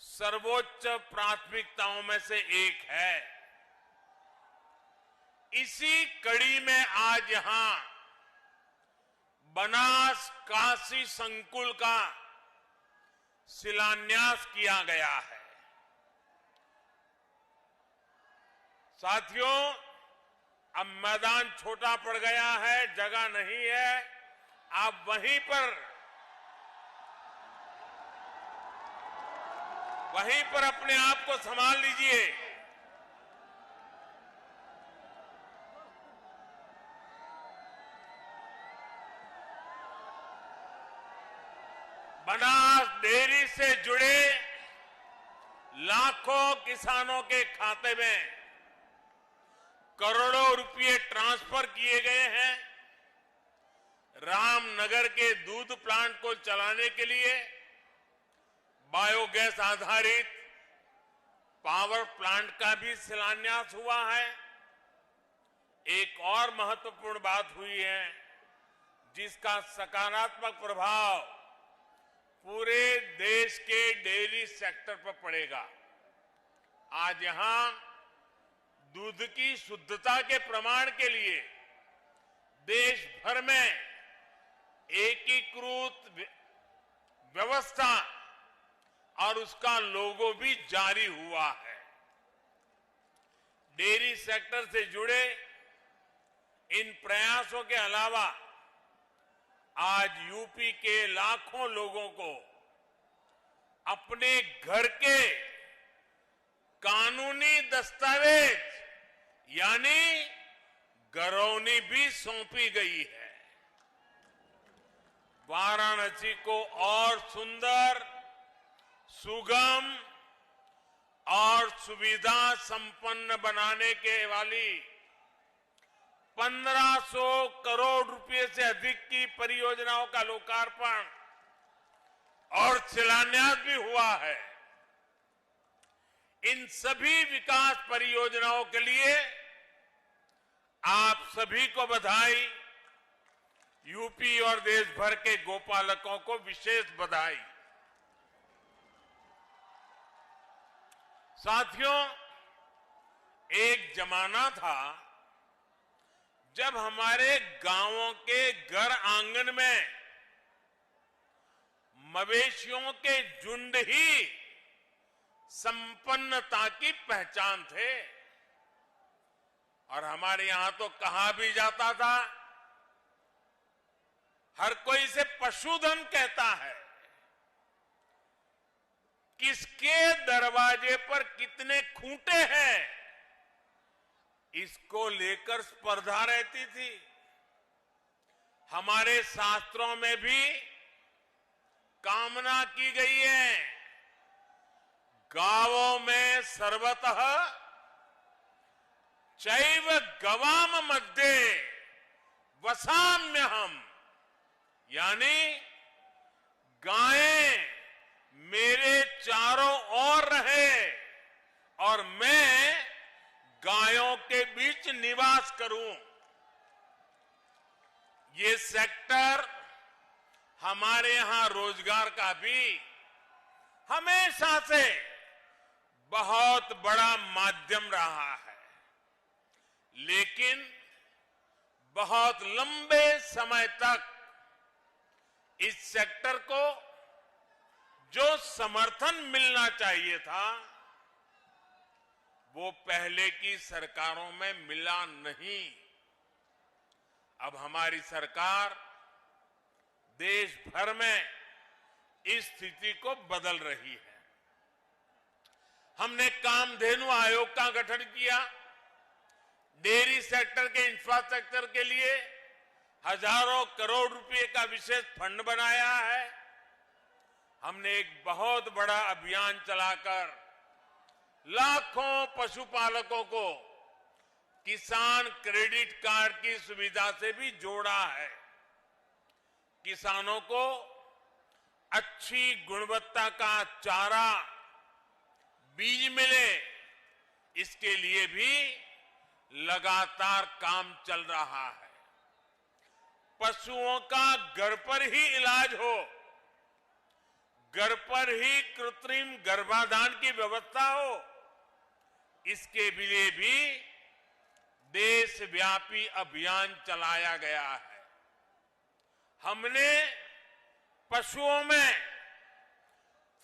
सर्वोच्च प्राथमिकताओं में से एक है। इसी कड़ी में आज यहां बनास काशी संकुल का शिलान्यास किया गया है। साथियों, अब मैदान छोटा पड़ गया है, जगह नहीं है, आप वहीं पर अपने आप को संभाल लीजिए। बनास डेयरी से जुड़े लाखों किसानों के खाते में करोड़ों रुपए ट्रांसफर किए गए हैं। रामनगर के दूध प्लांट को चलाने के लिए बायोगैस आधारित पावर प्लांट का भी शिलान्यास हुआ है। एक और महत्वपूर्ण बात हुई है जिसका सकारात्मक प्रभाव पूरे देश के डेयरी सेक्टर पर पड़ेगा। आज यहां दूध की शुद्धता के प्रमाण के लिए देश भर में एकीकृत व्यवस्था और उसका लोगो भी जारी हुआ है। डेयरी सेक्टर से जुड़े इन प्रयासों के अलावा आज यूपी के लाखों लोगों को अपने घर के कानूनी दस्तावेज यानी घरौनी भी सौंपी गई है। वाराणसी को और सुंदर, सुगम और सुविधा संपन्न बनाने के वाली 1500 करोड़ रुपए से अधिक की परियोजनाओं का लोकार्पण और शिलान्यास भी हुआ है। इन सभी विकास परियोजनाओं के लिए आप सभी को बधाई, यूपी और देश भर के गोपालकों को विशेष बधाई। साथियों, एक जमाना था जब हमारे गांवों के घर आंगन में मवेशियों के झुंड ही संपन्नता की पहचान थे। और हमारे यहां तो कहा भी जाता था, हर कोई इसे पशुधन कहता है। किसके दरवाजे पर कितने खूंटे हैं, इसको लेकर स्पर्धा रहती थी। हमारे शास्त्रों में भी कामना की गई है, गावों में सर्वतः चैव गवाम मध्ये वसाम्यहम्, यानी गायें मेरे चारों ओर रहे और मैं गायों के बीच निवास करूं। ये सेक्टर हमारे यहां रोजगार का भी हमेशा से बहुत बड़ा माध्यम रहा है, लेकिन बहुत लंबे समय तक इस सेक्टर को जो समर्थन मिलना चाहिए था वो पहले की सरकारों में मिला नहीं। अब हमारी सरकार देश भर में इस स्थिति को बदल रही है। हमने कामधेनु आयोग का गठन किया, डेयरी सेक्टर के इंफ्रास्ट्रक्चर के लिए हजारों करोड़ रुपए का विशेष फंड बनाया है। हमने एक बहुत बड़ा अभियान चलाकर लाखों पशुपालकों को किसान क्रेडिट कार्ड की सुविधा से भी जोड़ा है। किसानों को अच्छी गुणवत्ता का चारा, बीज मिले, इसके लिए भी लगातार काम चल रहा है। पशुओं का घर पर ही इलाज हो, घर पर ही कृत्रिम गर्भाधान की व्यवस्था हो, इसके लिए भी देशव्यापी अभियान चलाया गया है। हमने पशुओं में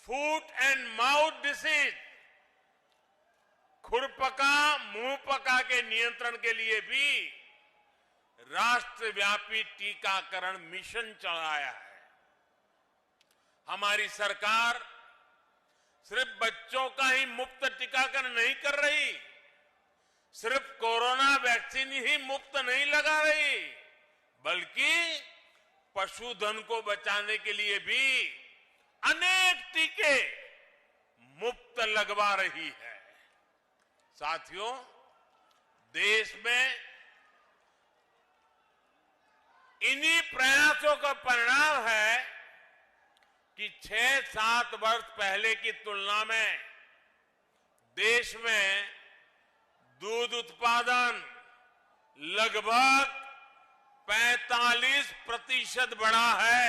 फूट एंड माउथ डिसीज, खुरपका, मुंहपका के नियंत्रण के लिए भी राष्ट्रव्यापी टीकाकरण मिशन चलाया है। हमारी सरकार सिर्फ बच्चों का ही मुफ्त टीकाकरण नहीं कर रही, सिर्फ कोरोना वैक्सीन ही मुफ्त नहीं लगा रही, बल्कि पशुधन को बचाने के लिए भी अनेक टीके मुफ्त लगवा रही है। साथियों, देश में इन्हीं प्रयासों का परिणाम है कि 6-7 वर्ष पहले की तुलना में देश में दूध उत्पादन लगभग 45% बढ़ा है,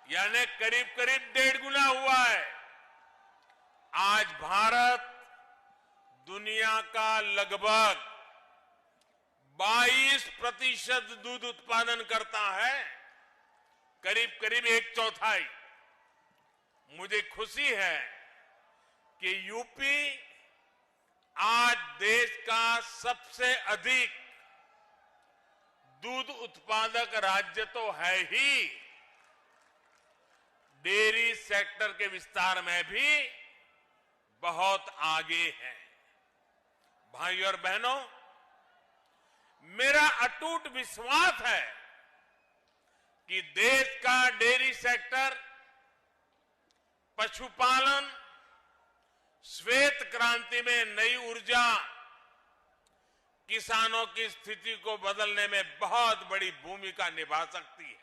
यानी करीब करीब 1.5 गुना हुआ है। आज भारत दुनिया का लगभग 22% दूध उत्पादन करता है, करीब करीब 1/4। मुझे खुशी है कि यूपी आज देश का सबसे अधिक दूध उत्पादक राज्य तो है ही, डेयरी सेक्टर के विस्तार में भी बहुत आगे है। भाइयों और बहनों, मेरा अटूट विश्वास है कि देश का डेयरी सेक्टर, पशुपालन, श्वेत क्रांति में नई ऊर्जा, किसानों की स्थिति को बदलने में बहुत बड़ी भूमिका निभा सकती है।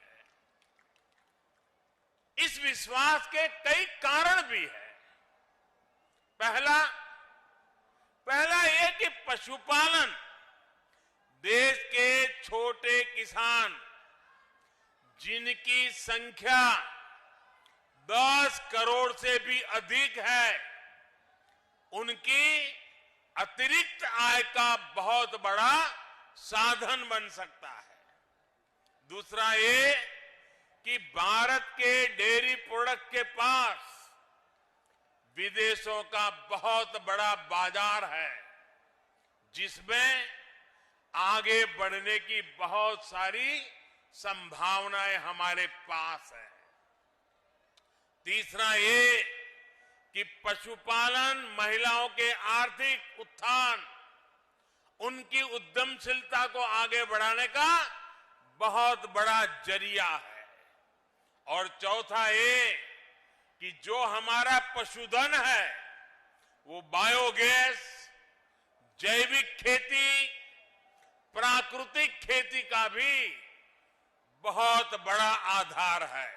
इस विश्वास के कई कारण भी हैं। पहला ये कि पशुपालन देश के छोटे किसान, जिनकी संख्या 10 करोड़ से भी अधिक है, उनकी अतिरिक्त आय का बहुत बड़ा साधन बन सकता है। दूसरा ये कि भारत के डेयरी प्रोडक्ट के पास विदेशों का बहुत बड़ा बाजार है, जिसमें आगे बढ़ने की बहुत सारी संभावनाएं हमारे पास है। तीसरा ये कि पशुपालन महिलाओं के आर्थिक उत्थान, उनकी उद्यमशीलता को आगे बढ़ाने का बहुत बड़ा जरिया है। और चौथा ये कि जो हमारा पशुधन है वो बायोगैस, जैविक खेती, प्राकृतिक खेती का भी बहुत बड़ा आधार है।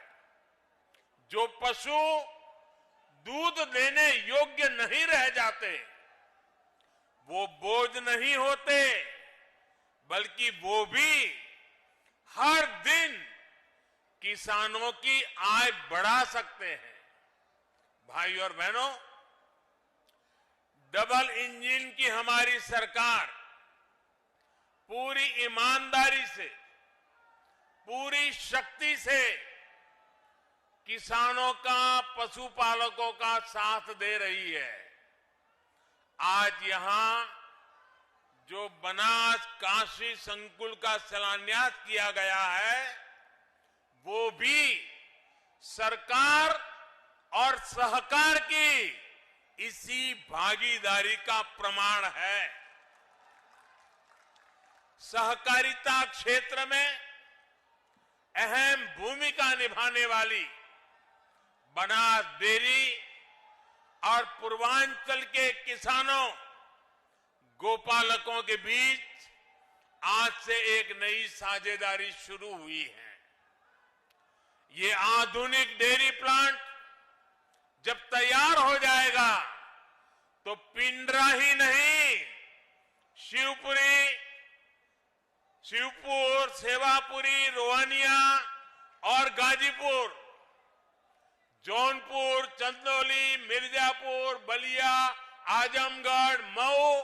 जो पशु दूध देने योग्य नहीं रह जाते, वो बोझ नहीं होते, बल्कि वो भी हर दिन किसानों की आय बढ़ा सकते हैं। भाइयों और बहनों, डबल इंजन की हमारी सरकार पूरी ईमानदारी से, पूरी शक्ति से किसानों का, पशुपालकों का साथ दे रही है। आज यहां जो बनास काशी संकुल का शिलान्यास किया गया है, वो भी सरकार और सहकार की इसी भागीदारी का प्रमाण है। सहकारिता क्षेत्र में अहम भूमिका निभाने वाली बनास डेयरी और पूर्वांचल के किसानों, गोपालकों के बीच आज से एक नई साझेदारी शुरू हुई है। ये आधुनिक डेयरी प्लांट जब तैयार हो जाएगा तो पिंडरा ही नहीं, शिवपुर, सेवापुरी, रोहनिया और गाजीपुर, जौनपुर, चंदौली, मिर्जापुर, बलिया, आजमगढ़, मऊ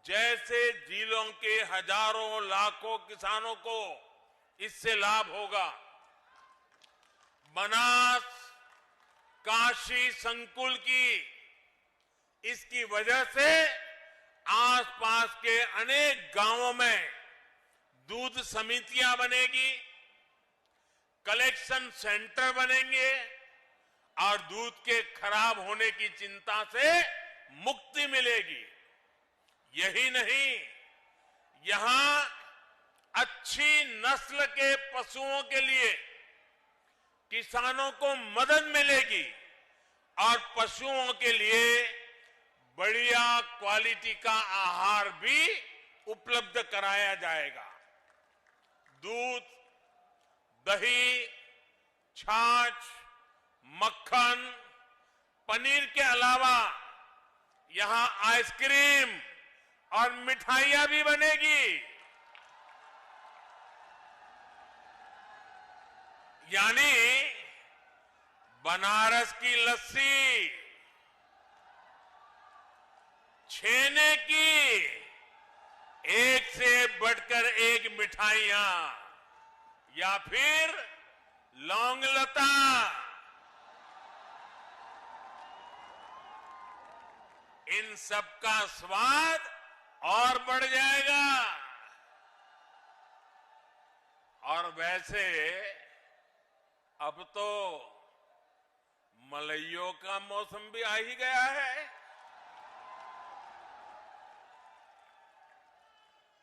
जैसे जिलों के हजारों लाखों किसानों को इससे लाभ होगा। बनास, काशी संकुल की इसकी वजह से आसपास के अनेक गांवों में दूध समितियां बनेगी, कलेक्शन सेंटर बनेंगे और दूध के खराब होने की चिंता से मुक्ति मिलेगी। यही नहीं, यहां अच्छी नस्ल के पशुओं के लिए किसानों को मदद मिलेगी और पशुओं के लिए बढ़िया क्वालिटी का आहार भी उपलब्ध कराया जाएगा। दूध, दही, छाछ, मक्खन, पनीर के अलावा यहां आइसक्रीम और मिठाइयां भी बनेगी। यानी बनारस की लस्सी, छेने की एक से बढ़कर एक मिठाइयां, या फिर लौंग लता, इन सब का स्वाद और बढ़ जाएगा। और वैसे अब तो मलइयों का मौसम भी आ ही गया है।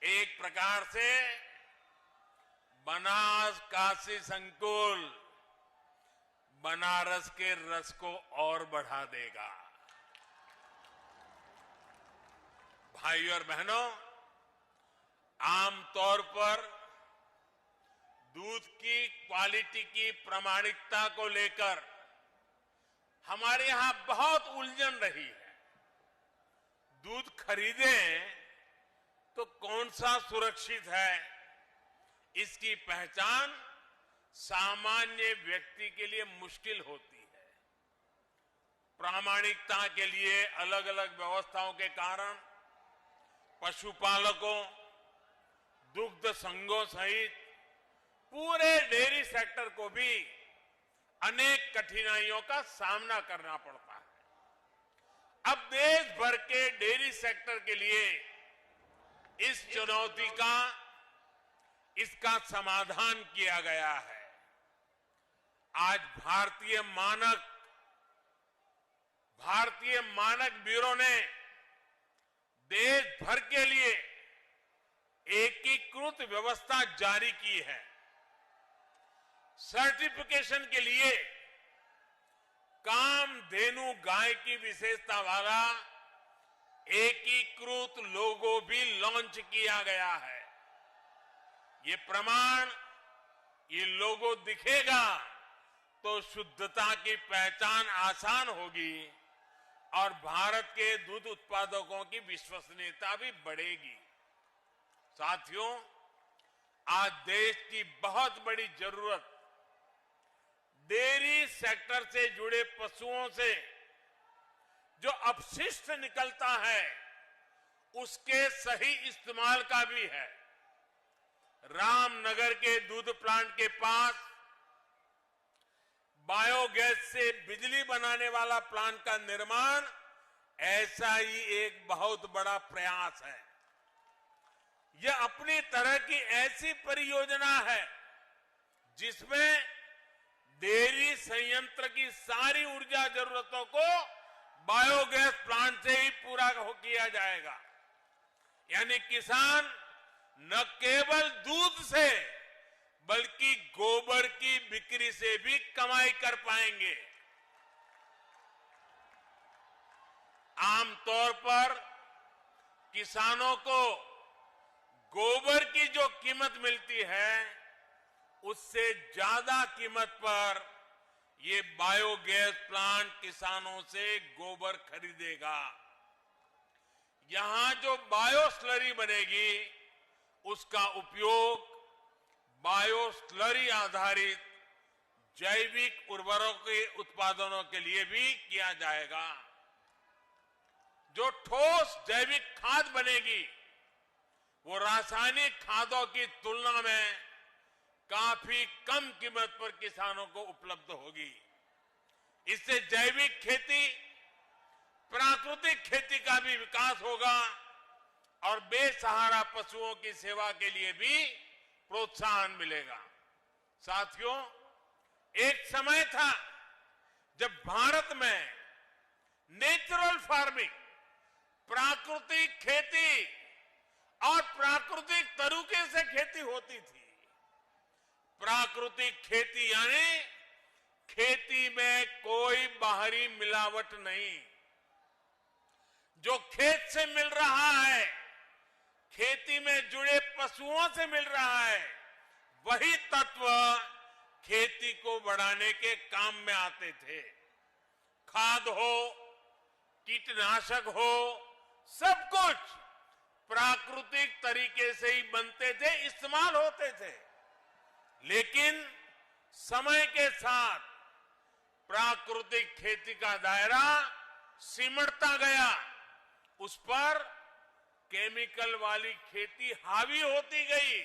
एक प्रकार से बनास काशी संकुल बनारस के रस को और बढ़ा देगा। भाइयों और बहनों, आमतौर पर दूध की क्वालिटी की प्रामाणिकता को लेकर हमारे यहां बहुत उलझन रही है। दूध खरीदें तो कौन सा सुरक्षित है, इसकी पहचान सामान्य व्यक्ति के लिए मुश्किल होती है। प्रामाणिकता के लिए अलग अलग व्यवस्थाओं के कारण पशुपालकों, दुग्ध संघों सहित पूरे डेयरी सेक्टर को भी अनेक कठिनाइयों का सामना करना पड़ता है। अब देश भर के डेयरी सेक्टर के लिए इस चुनौती का, इसका समाधान किया गया है। आज भारतीय मानक ब्यूरो ने देश भर के लिए एकीकृत व्यवस्था जारी की है। सर्टिफिकेशन के लिए कामधेनु गाय की विशेषता वाला एकीकृत लोगो भी लॉन्च किया गया है। ये प्रमाण, ये लोगो दिखेगा तो शुद्धता की पहचान आसान होगी और भारत के दूध उत्पादकों की विश्वसनीयता भी बढ़ेगी। साथियों, आज देश की बहुत बड़ी जरूरत डेयरी सेक्टर से जुड़े पशुओं से जो अपशिष्ट निकलता है उसके सही इस्तेमाल का भी है। रामनगर के दूध प्लांट के पास बायोगैस से बिजली बनाने वाला प्लांट का निर्माण ऐसा ही एक बहुत बड़ा प्रयास है। यह अपनी तरह की ऐसी परियोजना है जिसमें डेयरी संयंत्र की सारी ऊर्जा जरूरतों को बायोगैस प्लांट से ही पूरा किया जाएगा। यानी किसान न केवल दूध से बल्कि गोबर की बिक्री से भी कमाई कर पाएंगे। आमतौर पर किसानों को गोबर की जो कीमत मिलती है उससे ज्यादा कीमत पर ये बायोगैस प्लांट किसानों से गोबर खरीदेगा। यहां जो बायो स्लरी बनेगी उसका उपयोग बायो स्लरी आधारित जैविक उर्वरकों के उत्पादनों के लिए भी किया जाएगा। जो ठोस जैविक खाद बनेगी वो रासायनिक खादों की तुलना में काफी कम कीमत पर किसानों को उपलब्ध होगी। इससे जैविक खेती, प्राकृतिक खेती का भी विकास होगा और बेसहारा पशुओं की सेवा के लिए भी प्रोत्साहन मिलेगा। साथियों, एक समय था जब भारत में नेचुरल फार्मिंग, प्राकृतिक खेती और प्राकृतिक तरीके से खेती होती थी। प्राकृतिक खेती यानी खेती में कोई बाहरी मिलावट नहीं। जो खेत से मिल रहा है, खेती में जुड़े पशुओं से मिल रहा है, वही तत्व खेती को बढ़ाने के काम में आते थे। खाद हो, कीटनाशक हो, सब कुछ प्राकृतिक तरीके से ही बनते थे, इस्तेमाल होते थे। लेकिन समय के साथ प्राकृतिक खेती का दायरा सिमटता गया, उस पर केमिकल वाली खेती हावी होती गई।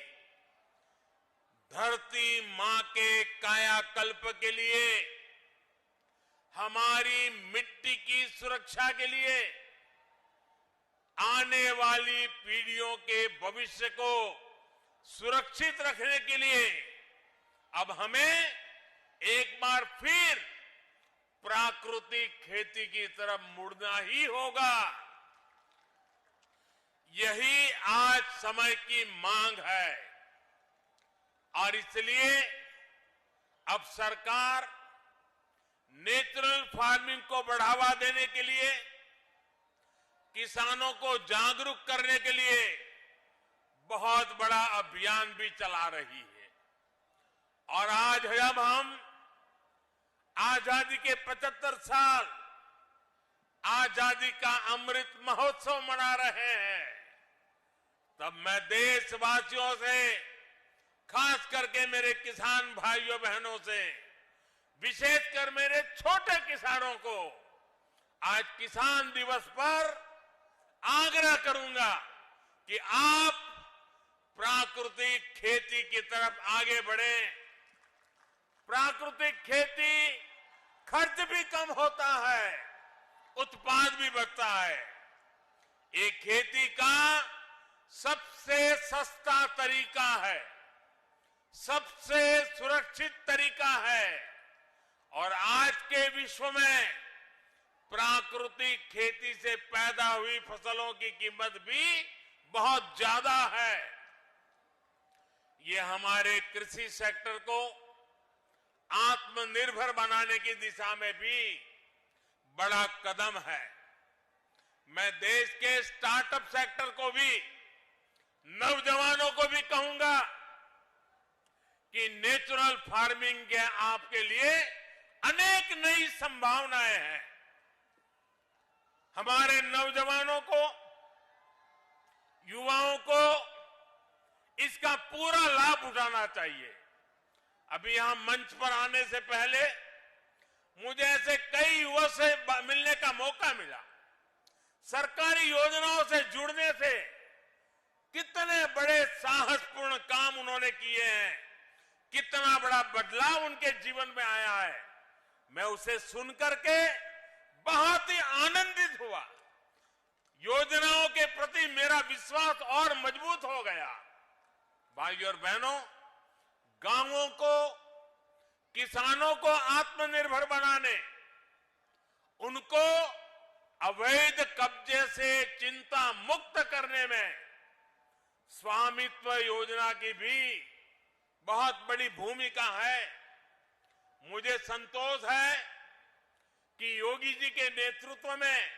धरती मां के कायाकल्प के लिए, हमारी मिट्टी की सुरक्षा के लिए, आने वाली पीढ़ियों के भविष्य को सुरक्षित रखने के लिए अब हमें एक बार फिर प्राकृतिक खेती की तरफ मुड़ना ही होगा। यही आज समय की मांग है और इसलिए अब सरकार नेचुरल फार्मिंग को बढ़ावा देने के लिए, किसानों को जागरूक करने के लिए बहुत बड़ा अभियान भी चला रही है। और आज जब हम आजादी के 75 साल आजादी का अमृत महोत्सव मना रहे हैं, तब मैं देशवासियों से, खास करके मेरे किसान भाइयों बहनों से, विशेषकर मेरे छोटे किसानों को आज किसान दिवस पर आग्रह करूंगा कि आप प्राकृतिक खेती की तरफ आगे बढ़ें। प्राकृतिक खेती खर्च भी कम होता है, उत्पाद भी बढ़ता है। ये खेती का सबसे सस्ता तरीका है, सबसे सुरक्षित तरीका है और आज के विश्व में प्राकृतिक खेती से पैदा हुई फसलों की कीमत भी बहुत ज्यादा है। ये हमारे कृषि सेक्टर को आत्मनिर्भर बनाने की दिशा में भी बड़ा कदम है। मैं देश के स्टार्टअप सेक्टर को भी, नौजवानों को भी कहूंगा कि नेचुरल फार्मिंग के आपके लिए अनेक नई संभावनाएं हैं। हमारे नौजवानों को, युवाओं को इसका पूरा लाभ उठाना चाहिए। अभी यहां मंच पर आने से पहले मुझे ऐसे कई युवाओं से मिलने का मौका मिला। सरकारी योजनाओं से जुड़ने से कितने बड़े साहसपूर्ण काम उन्होंने किए हैं, कितना बड़ा बदलाव उनके जीवन में आया है। मैं उसे सुनकर के बहुत ही आनंदित हुआ। योजनाओं के प्रति मेरा विश्वास और मजबूत हो गया। भाइयों और बहनों, गांवों को, किसानों को आत्मनिर्भर बनाने, उनको अवैध कब्जे से चिंता मुक्त करने में स्वामित्व योजना की भी बहुत बड़ी भूमिका है। मुझे संतोष है कि योगी जी के नेतृत्व में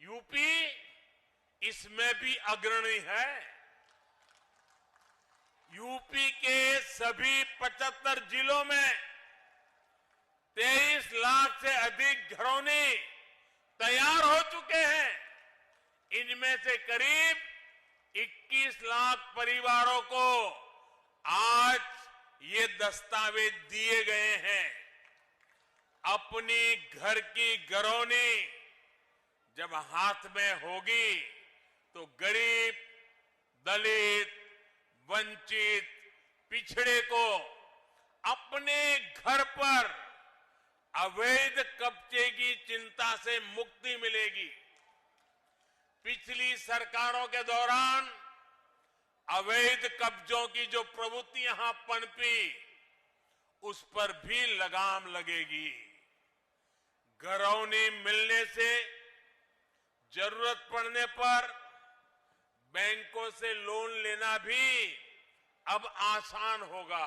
यूपी इसमें भी अग्रणी है। यूपी के सभी 75 जिलों में 23 लाख से अधिक घरौनी तैयार हो चुके हैं। इनमें से करीब 21 लाख परिवारों को आज ये दस्तावेज दिए गए हैं। अपनी घर की घरौनी जब हाथ में होगी तो गरीब, दलित, वंचित, पिछड़े को अपने घर पर अवैध कब्जे की चिंता से मुक्ति मिलेगी। पिछली सरकारों के दौरान अवैध कब्जों की जो प्रवृत्ति यहां पनपी, उस पर भी लगाम लगेगी। घरौनी मिलने से जरूरत पड़ने पर बैंकों से लोन लेना भी अब आसान होगा।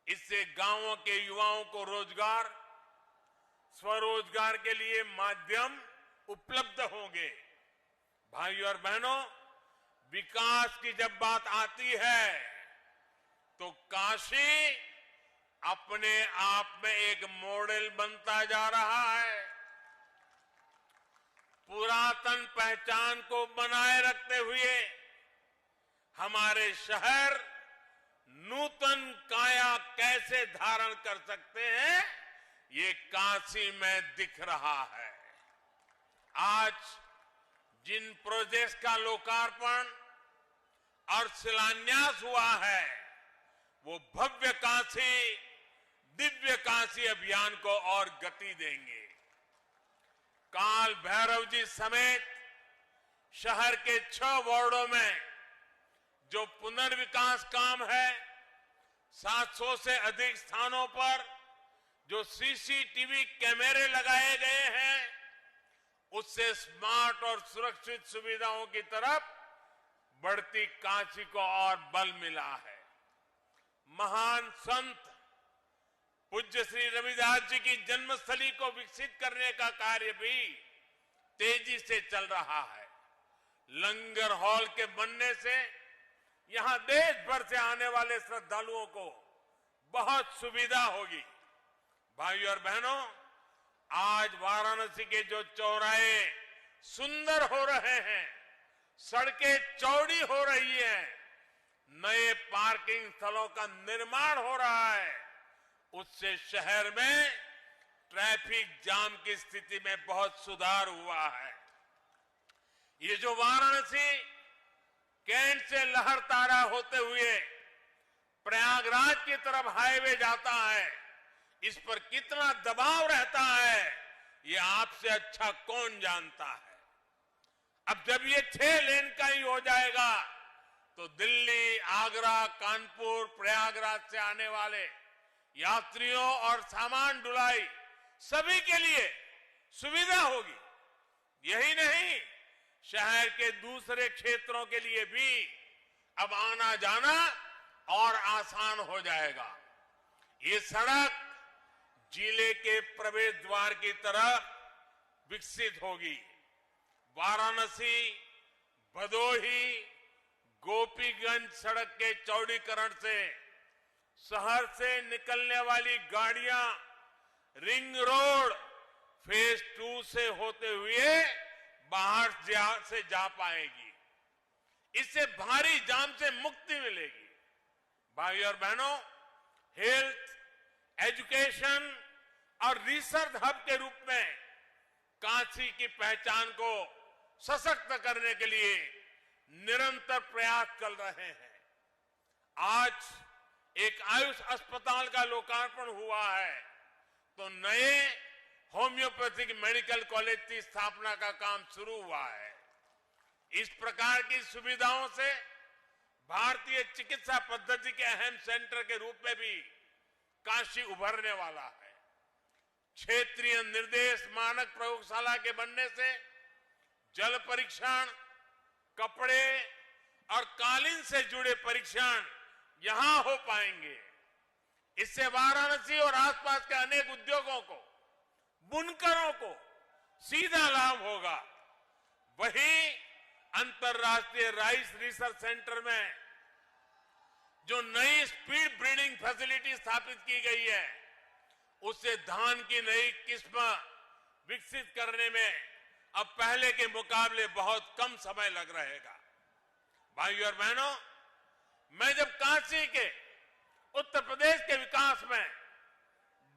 इससे गांवों के युवाओं को रोजगार, स्वरोजगार के लिए माध्यम उपलब्ध होंगे। भाइयों और बहनों, विकास की जब बात आती है तो काशी अपने आप में एक मॉडल बनता जा रहा है। पुरातन पहचान को बनाए रखते हुए हमारे शहर नूतन काया कैसे धारण कर सकते हैं, ये काशी में दिख रहा है। आज जिन प्रोजेक्ट्स का लोकार्पण और शिलान्यास हुआ है, वो भव्य काशी, दिव्य काशी अभियान को और गति देंगे। काल भैरव जी समेत शहर के 6 वार्डों में जो पुनर्विकास काम है, 700 से अधिक स्थानों पर जो सीसीटीवी कैमरे लगाए गए हैं, उससे स्मार्ट और सुरक्षित सुविधाओं की तरफ बढ़ती काशी को और बल मिला है। महान संत पूज्य श्री रविदास जी की जन्मस्थली को विकसित करने का कार्य भी तेजी से चल रहा है। लंगर हॉल के बनने से यहां देश भर से आने वाले श्रद्धालुओं को बहुत सुविधा होगी। भाइयों और बहनों, आज वाराणसी के जो चौराहे सुंदर हो रहे हैं, सड़कें चौड़ी हो रही हैं, नए पार्किंग स्थलों का निर्माण हो रहा है, उससे शहर में ट्रैफिक जाम की स्थिति में बहुत सुधार हुआ है। ये जो वाराणसी कैंट से लहरतारा होते हुए प्रयागराज की तरफ हाईवे जाता है, इस पर कितना दबाव रहता है, ये आपसे अच्छा कौन जानता है। अब जब ये 6 लेन का ही हो जाएगा तो दिल्ली, आगरा, कानपुर, प्रयागराज से आने वाले यात्रियों और सामान ढुलाई सभी के लिए सुविधा होगी। यही नहीं, शहर के दूसरे क्षेत्रों के लिए भी अब आना जाना और आसान हो जाएगा। ये सड़क जिले के प्रवेश द्वार की तरफ विकसित होगी। वाराणसी, भदोही, गोपीगंज सड़क के चौड़ीकरण से शहर से निकलने वाली गाड़ियां रिंग रोड फेज 2 से होते हुए बाहर से जा पाएगी। इससे भारी जाम से मुक्ति मिलेगी। भाइयों और बहनों, हेल्थ, एजुकेशन और रिसर्च हब के रूप में काशी की पहचान को सशक्त करने के लिए निरंतर प्रयास चल रहे हैं। आज एक आयुष अस्पताल का लोकार्पण हुआ है, तो नए होम्योपैथिक मेडिकल कॉलेज की स्थापना का काम शुरू हुआ है। इस प्रकार की सुविधाओं से भारतीय चिकित्सा पद्धति के अहम सेंटर के रूप में भी काशी उभरने वाला है। क्षेत्रीय निर्देश मानक प्रयोगशाला के बनने से जल परीक्षण, कपड़े और कालीन से जुड़े परीक्षण यहां हो पाएंगे। इससे वाराणसी और आसपास के अनेक उद्योगों को, बुनकरों को सीधा लाभ होगा। वहीं अंतर्राष्ट्रीय राइस रिसर्च सेंटर में जो नई स्पीड ब्रीडिंग फैसिलिटी स्थापित की गई है, उससे धान की नई किस्म विकसित करने में अब पहले के मुकाबले बहुत कम समय लग रहेगा। भाइयों और बहनों, मैं जब काशी के उत्तर प्रदेश के विकास में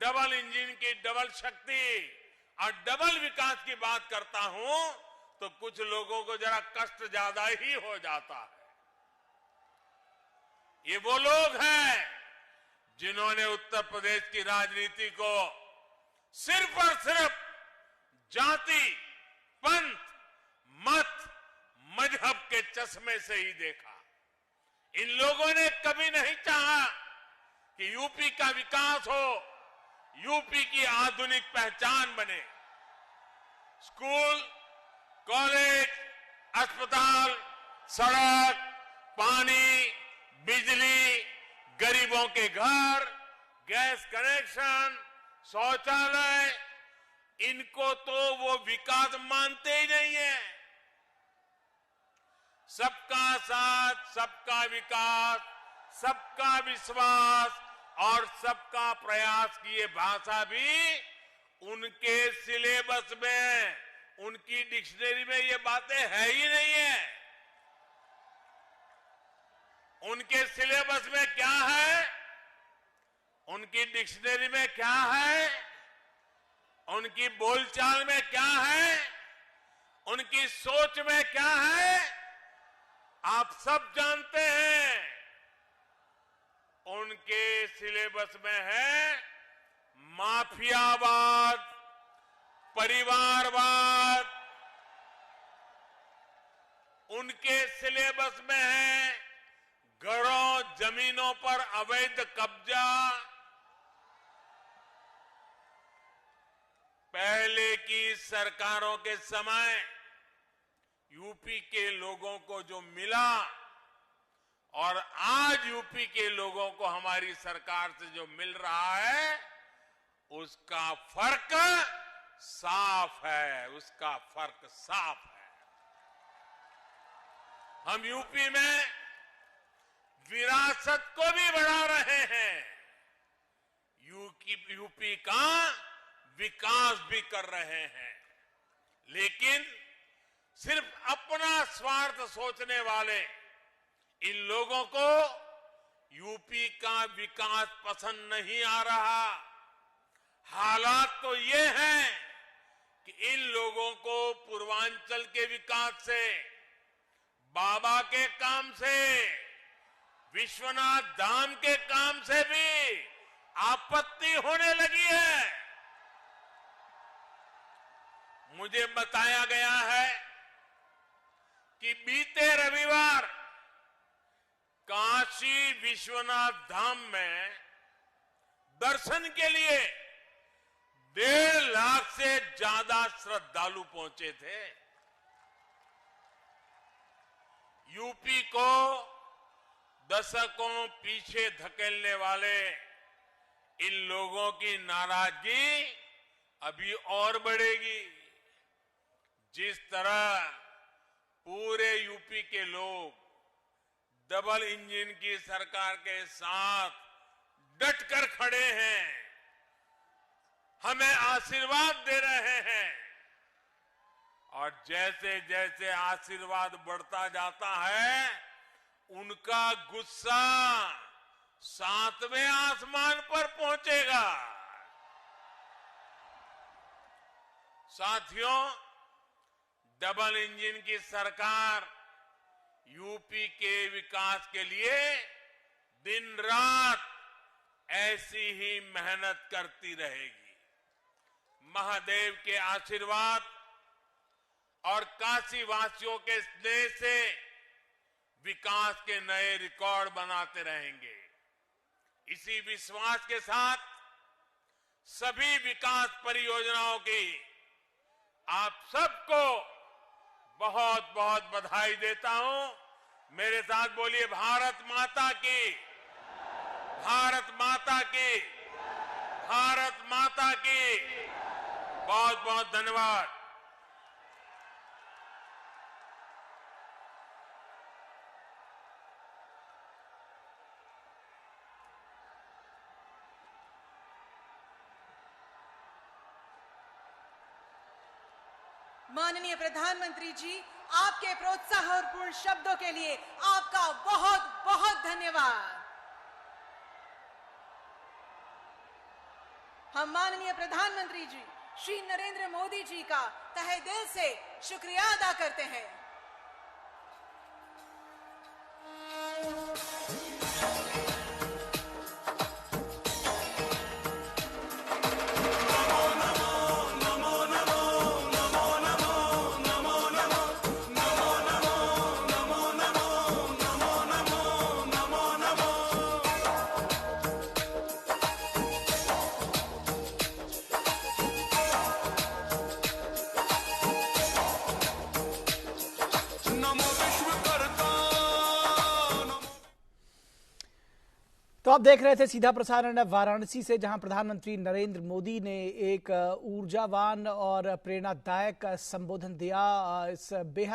डबल इंजन की डबल शक्ति और डबल विकास की बात करता हूं तो कुछ लोगों को जरा कष्ट ज्यादा ही हो जाता है। ये वो लोग हैं जिन्होंने उत्तर प्रदेश की राजनीति को सिर्फ और सिर्फ जाति, पंथ, मत, मजहब के चश्मे से ही देखा। इन लोगों ने कभी नहीं चाहा कि यूपी का विकास हो, यूपी की आधुनिक पहचान बने। स्कूल, कॉलेज, अस्पताल, सड़क, पानी, बिजली, गरीबों के घर, गैस कनेक्शन, शौचालय, इनको तो वो विकास मानते ही नहीं है। सबका साथ, सबका विकास, सबका विश्वास और सबका प्रयास की ये भाषा भी उनके सिलेबस में, उनकी डिक्शनरी में ये बातें है ही नहीं है। उनके सिलेबस में क्या है, उनकी डिक्शनरी में क्या है, उनकी बोलचाल में क्या है, उनकी सोच में क्या है, आप सब जानते हैं। उनके सिलेबस में है माफियावाद, परिवारवाद, उनके सिलेबस में है घरों, जमीनों पर अवैध कब्जा। पहले की सरकारों के समय यूपी के लोगों को जो मिला और आज यूपी के लोगों को हमारी सरकार से जो मिल रहा है, उसका फर्क साफ है, उसका फर्क साफ है। हम यूपी में विरासत को भी बढ़ा रहे हैं, यूपी का विकास भी कर रहे हैं। लेकिन सिर्फ अपना स्वार्थ सोचने वाले इन लोगों को यूपी का विकास पसंद नहीं आ रहा। हालात तो ये हैं कि इन लोगों को पूर्वांचल के विकास से, बाबा के काम से, विश्वनाथ धाम के काम से भी आपत्ति होने लगी है। मुझे बताया गया है कि बीते रविवार काशी विश्वनाथ धाम में दर्शन के लिए 1.5 लाख से ज्यादा श्रद्धालु पहुंचे थे। यूपी को दशकों पीछे धकेलने वाले इन लोगों की नाराजगी अभी और बढ़ेगी। जिस तरह पूरे यूपी के लोग डबल इंजन की सरकार के साथ डटकर खड़े हैं, हमें आशीर्वाद दे रहे हैं, और जैसे जैसे आशीर्वाद बढ़ता जाता है, उनका गुस्सा 7वें आसमान पर पहुंचेगा। साथियों, डबल इंजन की सरकार यूपी के विकास के लिए दिन रात ऐसी ही मेहनत करती रहेगी। महादेव के आशीर्वाद और काशी वासियों के स्नेह से विकास के नए रिकॉर्ड बनाते रहेंगे। इसी विश्वास के साथ सभी विकास परियोजनाओं की आप सबको बहुत बहुत बधाई देता हूं। मेरे साथ बोलिए भारत माता की, भारत माता की, भारत माता की। बहुत बहुत धन्यवाद। माननीय प्रधानमंत्री जी, आपके प्रोत्साहनपूर्ण शब्दों के लिए आपका बहुत बहुत धन्यवाद। हम माननीय प्रधानमंत्री जी श्री नरेंद्र मोदी जी का तहे दिल से शुक्रिया अदा करते हैं। तो आप देख रहे थे सीधा प्रसारण वाराणसी से, जहां प्रधानमंत्री नरेंद्र मोदी ने एक ऊर्जावान और प्रेरणादायक संबोधन दिया। इस बेहद